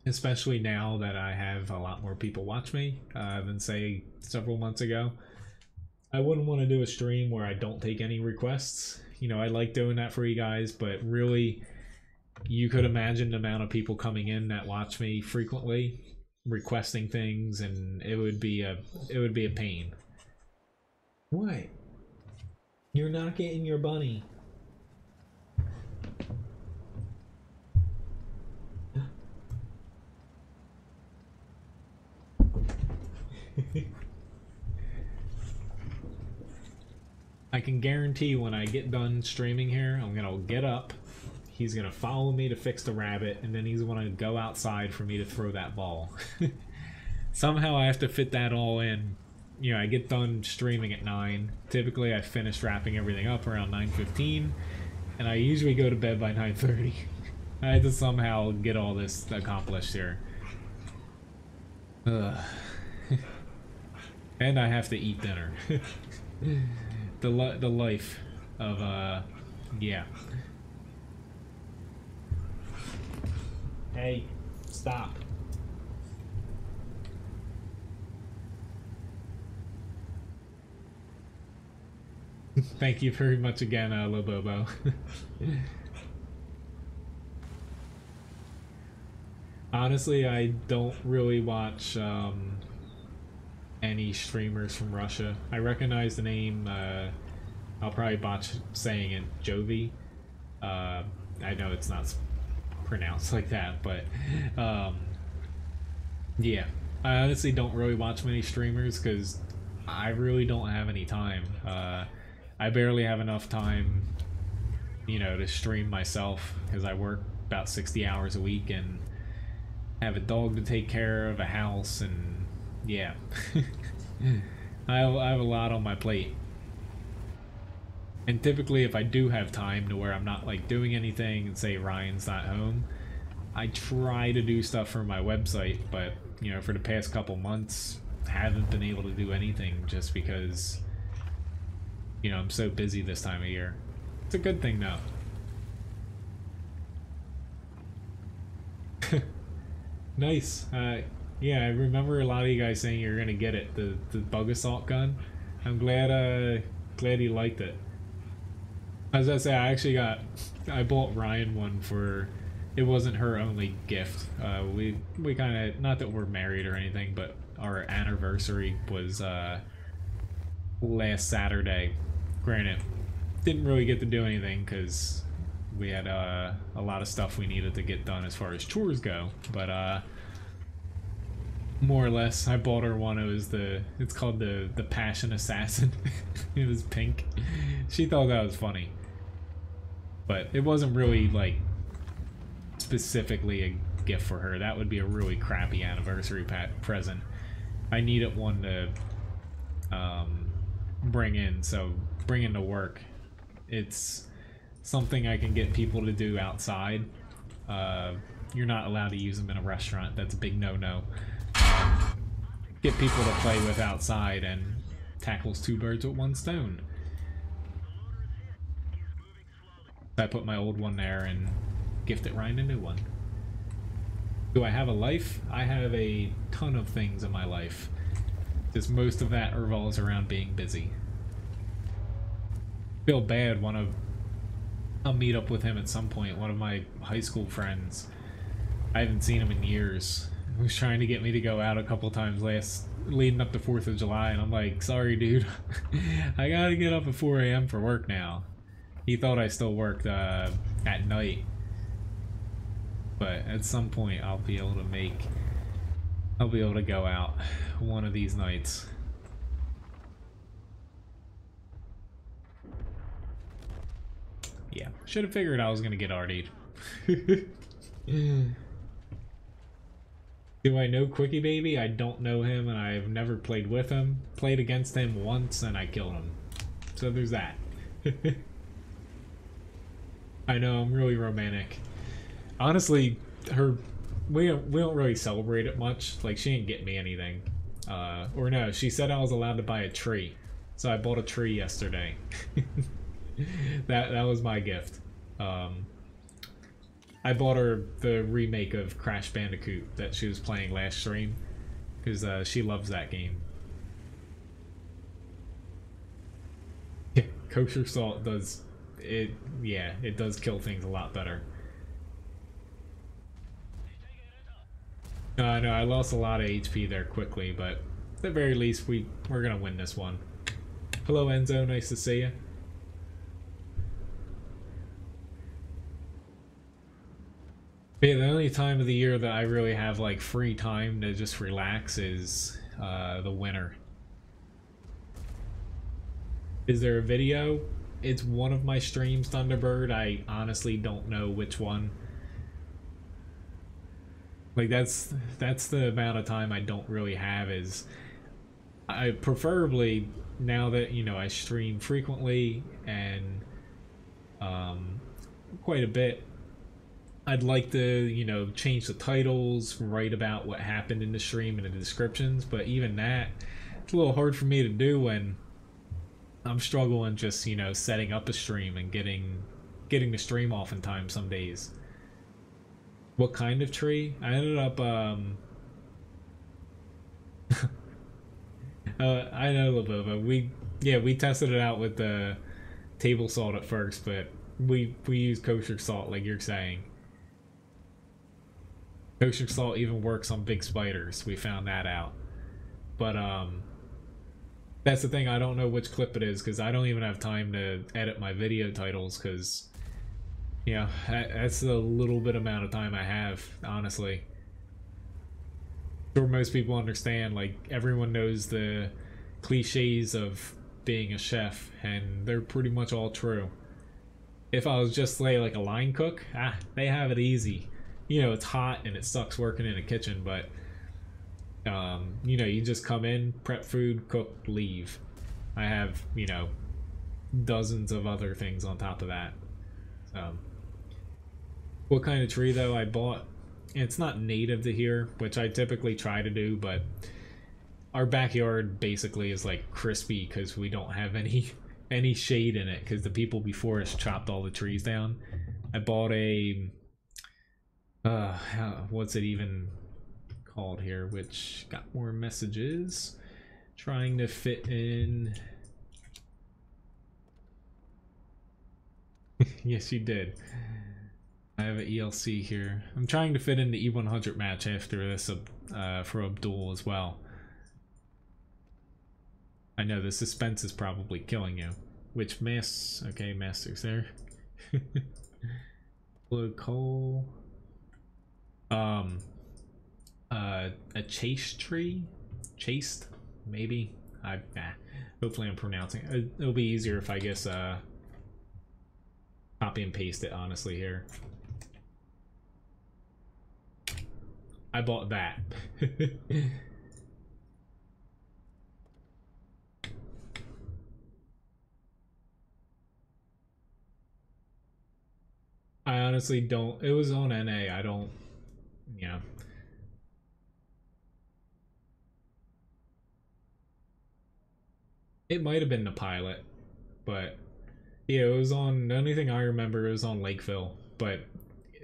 A: especially now that I have a lot more people watch me than say several months ago, I wouldn't want to do a stream where I don't take any requests. You know, I like doing that for you guys, but really, you could imagine the amount of people coming in that watch me frequently, requesting things, and it would be a pain. What? You're not getting your bunny. I can guarantee when I get done streaming here, I'm gonna get up, he's gonna follow me to fix the rabbit, and then he's gonna go outside for me to throw that ball. Somehow I have to fit that all in. You know, I get done streaming at 9. Typically I finish wrapping everything up around 9:15, and I usually go to bed by 9:30. I had to somehow get all this accomplished here. Ugh. And I have to eat dinner. The life of, yeah. Hey, stop. Thank you very much again, Lobobo. Honestly, I don't really watch, any streamers from Russia. I recognize the name, I'll probably botch saying it, Jovi. I know it's not pronounced like that, but yeah. I honestly don't really watch many streamers because I really don't have any time. I barely have enough time, you know, to stream myself because I work about 60 hours a week and have a dog to take care of, a house, and yeah. I have a lot on my plate. And typically if I do have time to where I'm not like doing anything and say Ryan's not home, I try to do stuff for my website, but you know, for the past couple months haven't been able to do anything just because, you know, I'm so busy this time of year. It's a good thing though. Nice. Yeah, I remember a lot of you guys saying you're gonna get it, the bug assault gun. I'm glad glad you liked it. As I say, I bought Ryan one for, it wasn't her only gift. We kind of, not that we're married or anything, but our anniversary was last Saturday. Granted, didn't really get to do anything because we had a lot of stuff we needed to get done as far as chores go, but more or less I bought her one. It's called the Passion Assassin. It was pink. She thought that was funny, but it wasn't really like specifically a gift for her. That would be a really crappy anniversary present. I needed one to bring in to work. It's something I can get people to do outside. You're not allowed to use them in a restaurant. That's a big no-no. Get people to play with outside and tackles two birds with one stone. I put my old one there and gifted Ryan a new one. Do I have a life? I have a ton of things in my life. Just most of that revolves around being busy. Feel bad. I'll meet up with him at some point. One of my high school friends, I haven't seen him in years. He was trying to get me to go out a couple times leading up to 4th of July, and I'm like, sorry dude, I gotta get up at 4 a.m. for work now. He thought I still worked at night, but at some point I'll be able to go out one of these nights. Yeah, should have figured I was gonna get RD'd. Do I know Quickie Baby? I don't know him, and I've never played with him. Played against him once, and I killed him. So there's that. I know, I'm really romantic. Honestly, we don't really celebrate it much. Like, she didn't get me anything. Or no, she said I was allowed to buy a tree. So I bought a tree yesterday. That was my gift. I bought her the remake of Crash Bandicoot that she was playing last stream, because she loves that game. Kosher salt does it. Yeah, it does kill things a lot better. I know I lost a lot of HP there quickly, but at the very least we're gonna win this one. Hello Enzo, nice to see you. Yeah, the only time of the year that I really have like free time to just relax is the winter. Is there a video? It's one of my streams, Thunderbird. I honestly don't know which one. Like that's the amount of time I don't really have. Is I preferably, now that you know I stream frequently and quite a bit, I'd like to, you know, change the titles, write about what happened in the stream in the descriptions, but even that, it's a little hard for me to do when I'm struggling just, you know, setting up a stream and getting the stream off in time some days. What kind of tree? I ended up, I know a little bit, but we tested it out with the table salt at first, but we used kosher salt like you're saying. Kosher salt even works on big spiders. We found that out. But that's the thing. I don't know which clip it is because I don't even have time to edit my video titles because, you know, that's the little bit amount of time I have, honestly. I'm sure most people understand, like, everyone knows the cliches of being a chef, and they're pretty much all true. If I was just like a line cook, they have it easy. You know, it's hot and it sucks working in a kitchen, but you know, you just come in, prep food, cook, leave. I have, you know, dozens of other things on top of that. What kind of tree though I bought? It's not native to here, which I typically try to do, but our backyard basically is like crispy because we don't have any shade in it because the people before us chopped all the trees down. I bought a what's it even called here, which got more messages, trying to fit in. Yes, you did. I have an ELC here. I'm trying to fit in the E100 match after this for Abdul as well. I know the suspense is probably killing you. Which mass? Okay, master's there. Blue coal. A chase tree? Chased? Maybe? Hopefully I'm pronouncing it. It'll be easier if I guess copy and paste it honestly here. I bought that. I honestly don't. It was on NA. I don't. Yeah. It might have been the pilot, but yeah, it was on. The only thing I remember, it was on Lakeville, but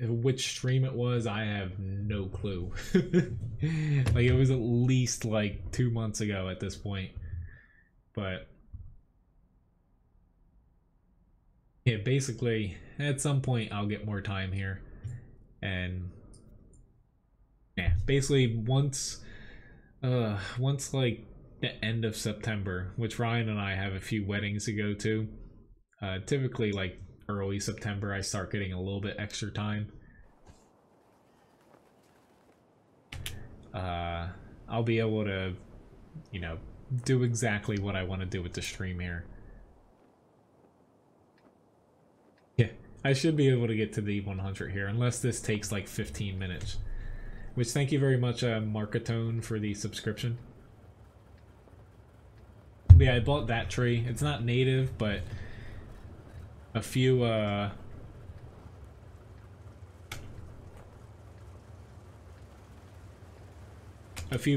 A: which stream it was, I have no clue. Like, it was at least like 2 months ago at this point, but yeah, basically at some point I'll get more time here, and yeah, basically once like the end of September, which Ryan and I have a few weddings to go to, typically like early September, I start getting a little bit extra time. I'll be able to, you know, do exactly what I want to do with the stream here. Yeah, I should be able to get to the 100 here, unless this takes like 15 minutes. Which, thank you very much, Markatone, for the subscription. But yeah, I bought that tree. It's not native, but a few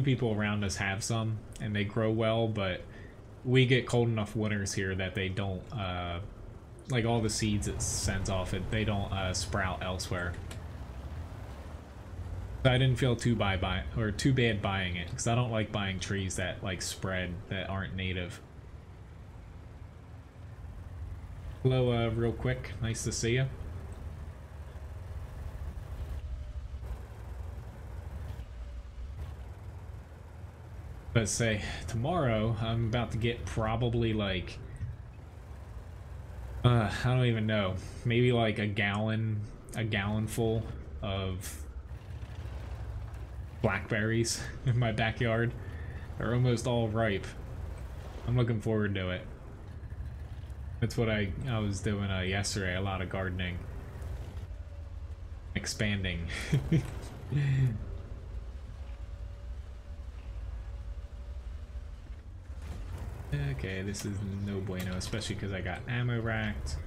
A: people around us have some, and they grow well, but we get cold enough winters here that they don't, like all the seeds it sends off, they don't sprout elsewhere. So I didn't feel too bad buying it, because I don't like buying trees that like spread that aren't native. Hello, real quick. Nice to see you. Let's say tomorrow I'm about to get probably like I don't even know, maybe like a gallon full of blackberries in my backyard. They're almost all ripe. I'm looking forward to it. That's what I was doing yesterday, a lot of gardening. Expanding. Okay, this is no bueno, especially because I got ammo racked.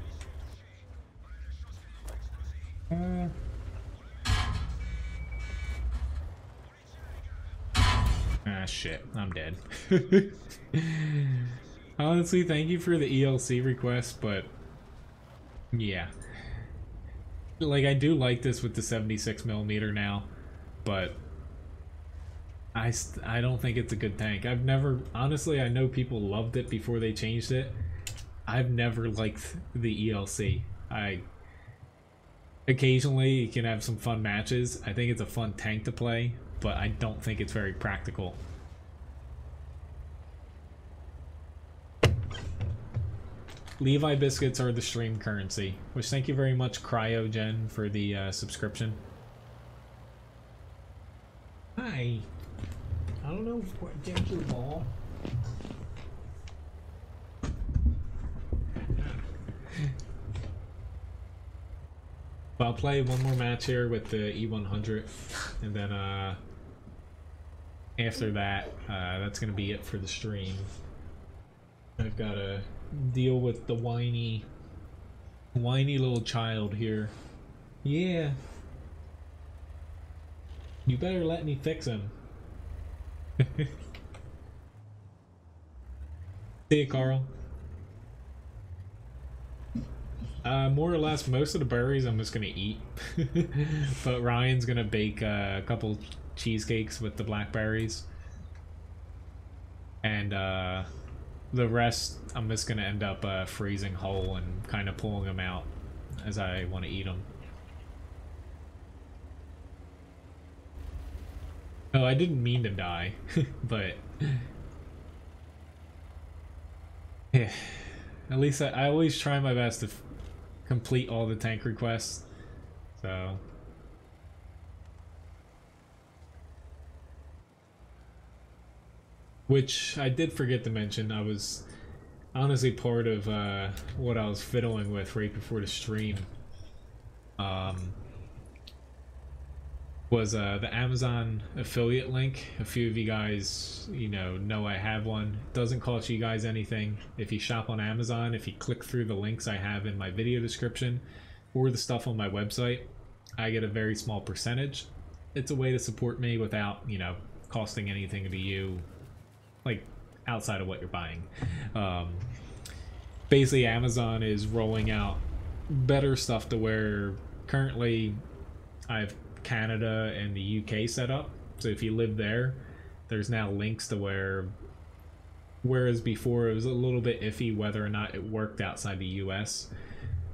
A: Ah, shit, I'm dead. Honestly, thank you for the ELC request, but yeah. Like, I do like this with the 76mm now, but I don't think it's a good tank. I've never, honestly, I know people loved it before they changed it. I've never liked the ELC. Occasionally you can have some fun matches. I think it's a fun tank to play, but I don't think it's very practical. Levi biscuits are the stream currency, which thank you very much, Cryogen, for the subscription. Hi. I don't know what ginger ball. But I'll play one more match here with the E100, and then after that, that's gonna be it for the stream. I've got to deal with the whiny little child here. Yeah. You better let me fix him. See you, Carl. More or less, most of the berries I'm just gonna eat. But Ryan's gonna bake a couple cheesecakes with the blackberries. And the rest I'm just gonna end up freezing whole and kind of pulling them out as I want to eat them. Oh, I didn't mean to die, but yeah, at least I always try my best to complete all the tank requests, so. Which I did forget to mention, I was honestly part of what I was fiddling with right before the stream. Was the Amazon affiliate link. A few of you guys, know I have one. It doesn't cost you guys anything. If you shop on Amazon, if you click through the links I have in my video description or the stuff on my website, I get a very small percentage. It's a way to support me without, costing anything to you, like outside of what you're buying. Basically, Amazon is rolling out better stuff to where currently I've Canada and the UK set up, so if you live there, there's now links to whereas before it was a little bit iffy whether or not it worked outside the US,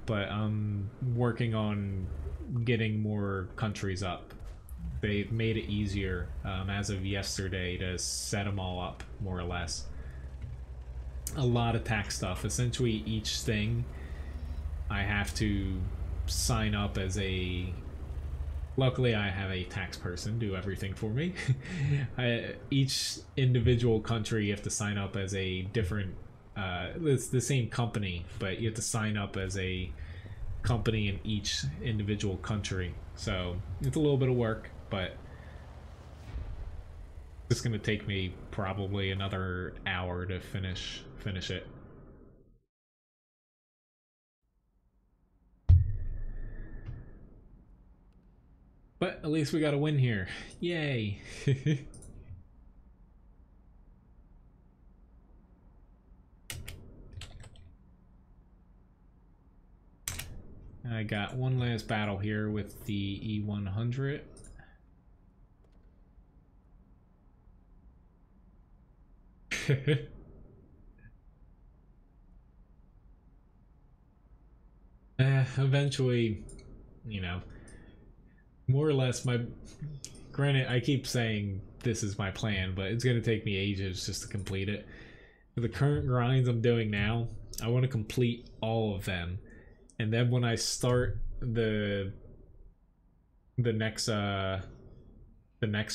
A: but I'm working on getting more countries up. They've made it easier as of yesterday to set them all up, more or less. A lot of tax stuff. Essentially each thing I have to sign up as a... Luckily, I have a tax person do everything for me. Each individual country, you have to sign up as a different... it's the same company, but you have to sign up as a company in each individual country. So, it's a little bit of work, but it's going to take me probably another hour to finish it. But at least we got a win here. Yay! I got one last battle here with the E100. Eventually, more or less granted, I keep saying this is my plan, but it's going to take me ages just to complete it. For the current grinds I'm doing now, I want to complete all of them. And then when I start the next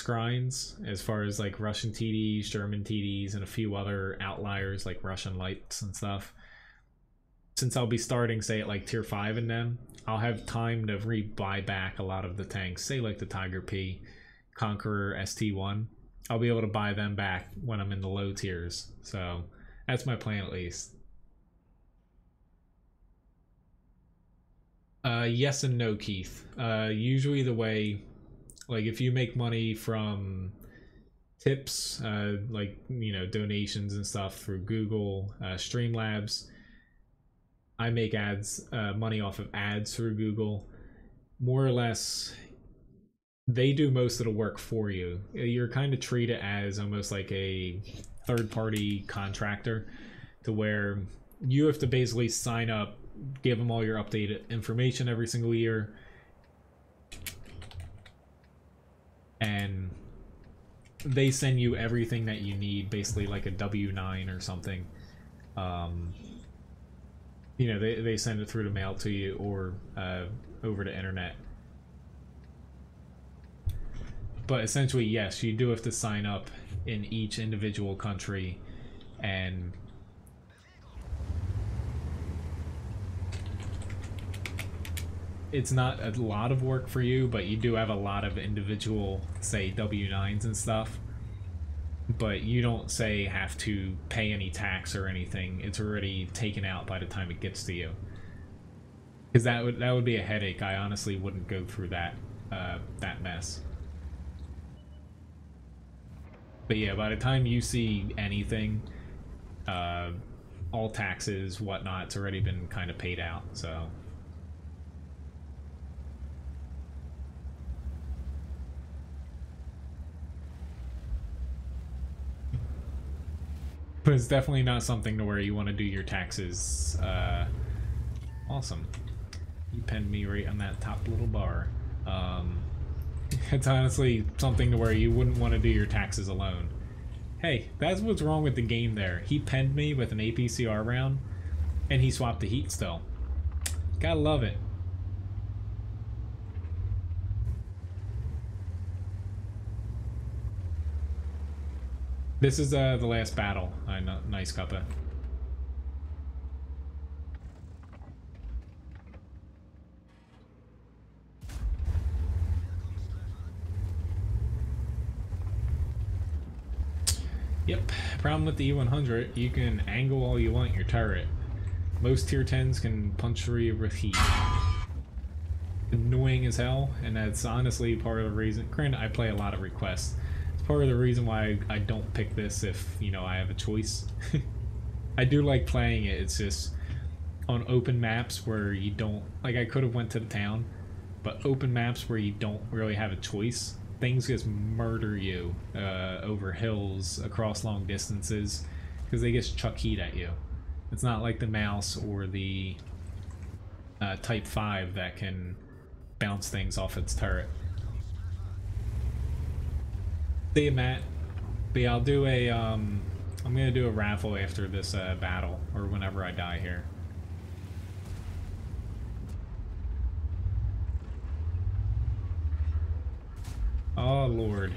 A: grinds, as far as like Russian TDs, German TDs, and a few other outliers like Russian lights and stuff, since I'll be starting, say, at like tier 5 in them, I'll have time to re-buy back a lot of the tanks, say like the Tiger P, Conqueror ST1. I'll be able to buy them back when I'm in the low tiers. So that's my plan, at least. Yes and no, Keith. Usually the way, like if you make money from tips, like, donations and stuff through Google, Streamlabs, I make money off of ads through Google. More or less, they do most of the work for you. You're kind of treated as almost like a third-party contractor, to where you have to basically sign up, give them all your updated information every single year, and they send you everything that you need, basically like a W-9 or something. They send it through the mail to you or over the internet. But essentially, yes, you do have to sign up in each individual country, and it's not a lot of work for you, but you do have a lot of individual, say, W-9s and stuff. But you don't, say, have to pay any tax or anything. It's already taken out by the time it gets to you. Because that would be a headache. I honestly wouldn't go through that that mess. But yeah, by the time you see anything, all taxes, whatnot, it's already been kind of paid out, so. But it's definitely not something to where you want to do your taxes. Awesome. You pinned me right on that top little bar. It's honestly something to where you wouldn't want to do your taxes alone. Hey, that's what's wrong with the game there. He pinned me with an APCR round, and he swapped the heat still. Gotta love it. This is the last battle. Nice, Kappa. Yep, problem with the E100, you can angle all you want your turret. Most tier 10s can punch through you with heat. Annoying as hell, and that's honestly part of the reason. Granted, I play a lot of requests. It's part of the reason why I don't pick this if, you know, I have a choice. I do like playing it, it's just on open maps where you don't, like I could have went to the town, but open maps where you don't really have a choice, things just murder you over hills, across long distances, because they just chuck heat at you. It's not like the mouse or the Type 5 that can bounce things off its turret. See you, Matt. But yeah, I'll do a, I'm gonna do a raffle after this battle, or whenever I die here. Oh, Lord.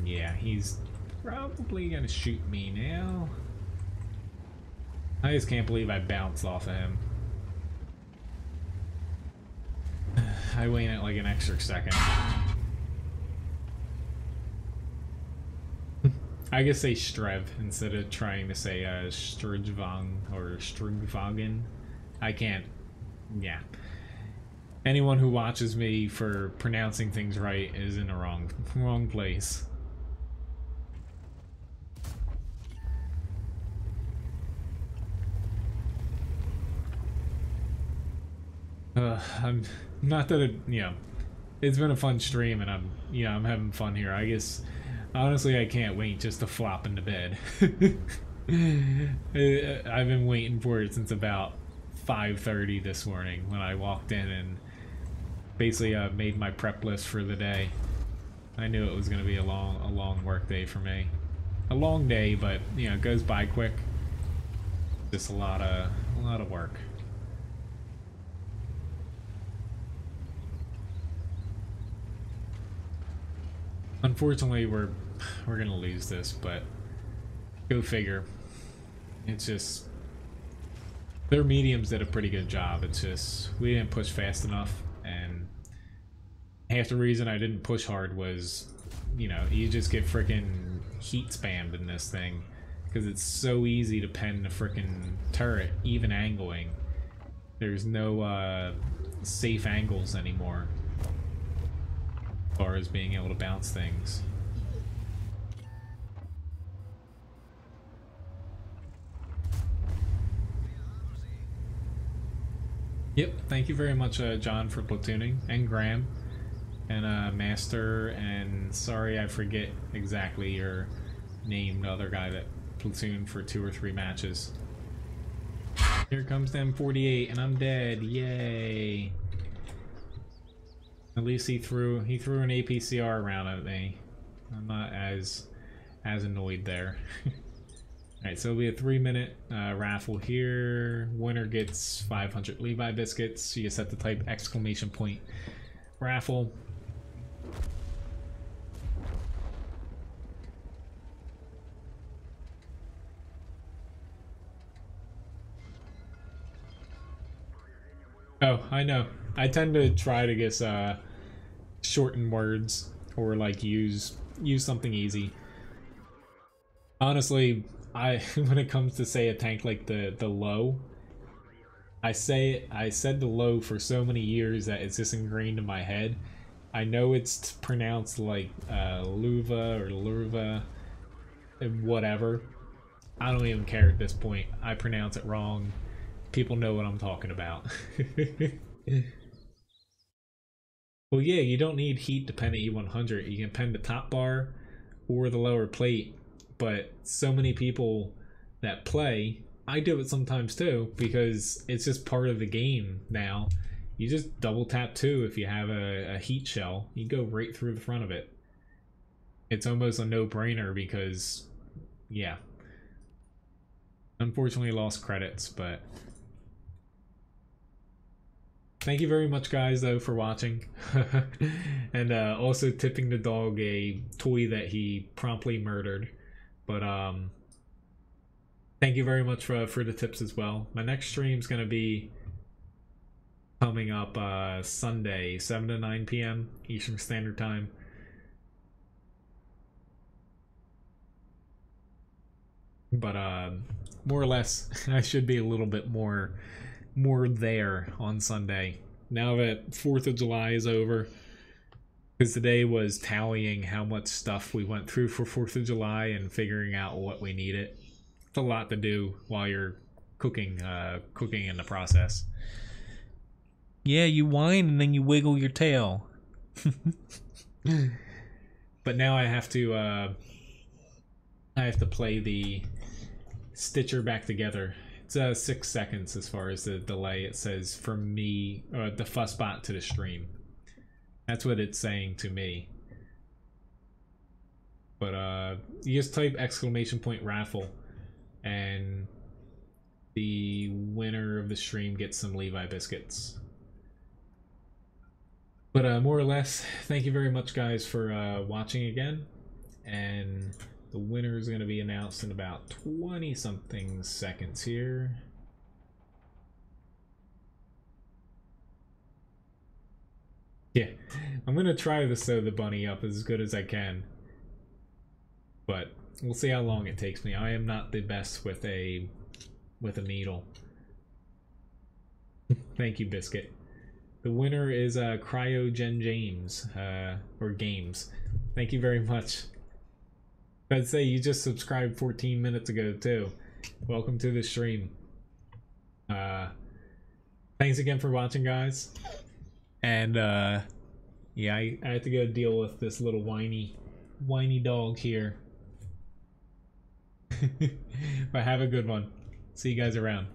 A: Yeah, he's probably gonna shoot me now. I just can't believe I bounced off of him. I waited like an extra second. I guess say Strv instead of trying to say Strjvang or Strgvagen. I can't. Yeah. Anyone who watches me for pronouncing things right is in the wrong place. I'm not that it, you know, it's been a fun stream and I'm having fun here. I guess honestly I can't wait just to flop into bed. I've been waiting for it since about 5:30 this morning when I walked in and basically made my prep list for the day. I knew it was going to be a long work day for me. A long day, but you know, it goes by quick. Just a lot of work. Unfortunately, we're gonna lose this, but go figure. It's just their mediums did a pretty good job. It's just we didn't push fast enough, and half the reason I didn't push hard was, you know, you just get freaking heat spammed in this thing because it's so easy to pen the freaking turret, even angling. There's no safe angles anymore as far as being able to bounce things. Yep, thank you very much, John, for platooning, and Graham, and Master, and sorry I forget exactly your name, the other guy that platooned for 2 or 3 matches. Here comes the M48, and I'm dead. Yay! At least he threw an APCR round at me. I'm not as annoyed there. Alright, so it'll be a 3-minute raffle here. Winner gets 500 Levi biscuits. You just have to type !! Raffle. Oh, I know. I tend to try to guess shorten words or like use something easy. Honestly, I when it comes to say a tank like the low, I said the low for so many years that it's just ingrained in my head. I know it's pronounced like luva or lurva, whatever. I don't even care at this point. I pronounce it wrong. People know what I'm talking about. Well, yeah, you don't need heat dependent E100. You can pen the top bar or the lower plate, but so many people that play, I do it sometimes too, because it's just part of the game now. You just double tap 2 if you have a heat shell. You go right through the front of it. It's almost a no-brainer because, yeah. Unfortunately lost credits, but thank you very much, guys, though, for watching. And also tipping the dog a toy that he promptly murdered. But thank you very much for the tips as well. My next stream's going to be coming up Sunday, 7 to 9 p.m. Eastern Standard Time. But more or less, I should be a little bit more there on Sunday. Now that 4th of July is over, because today was tallying how much stuff we went through for 4th of July and figuring out what we needed. It's a lot to do while you're cooking in the process. Yeah, you whine and then you wiggle your tail. But now I have to play the Stitcher back together. It's 6 seconds as far as the delay. It says from me, the fussbot to the stream. That's what it's saying to me. But you just type !raffle, and the winner of the stream gets some Levi biscuits. But more or less, thank you very much, guys, for watching again. And the winner is going to be announced in about 20-something seconds here. Yeah, I'm going to try to sew the bunny up as good as I can. But we'll see how long it takes me. I am not the best with a needle. Thank you, Biscuit. The winner is Cryogen James, or Games. Thank you very much. I'd say you just subscribed 14 minutes ago too. Welcome to the stream. Thanks again for watching, guys. And yeah, I have to go deal with this little whiny dog here. But have a good one. See you guys around.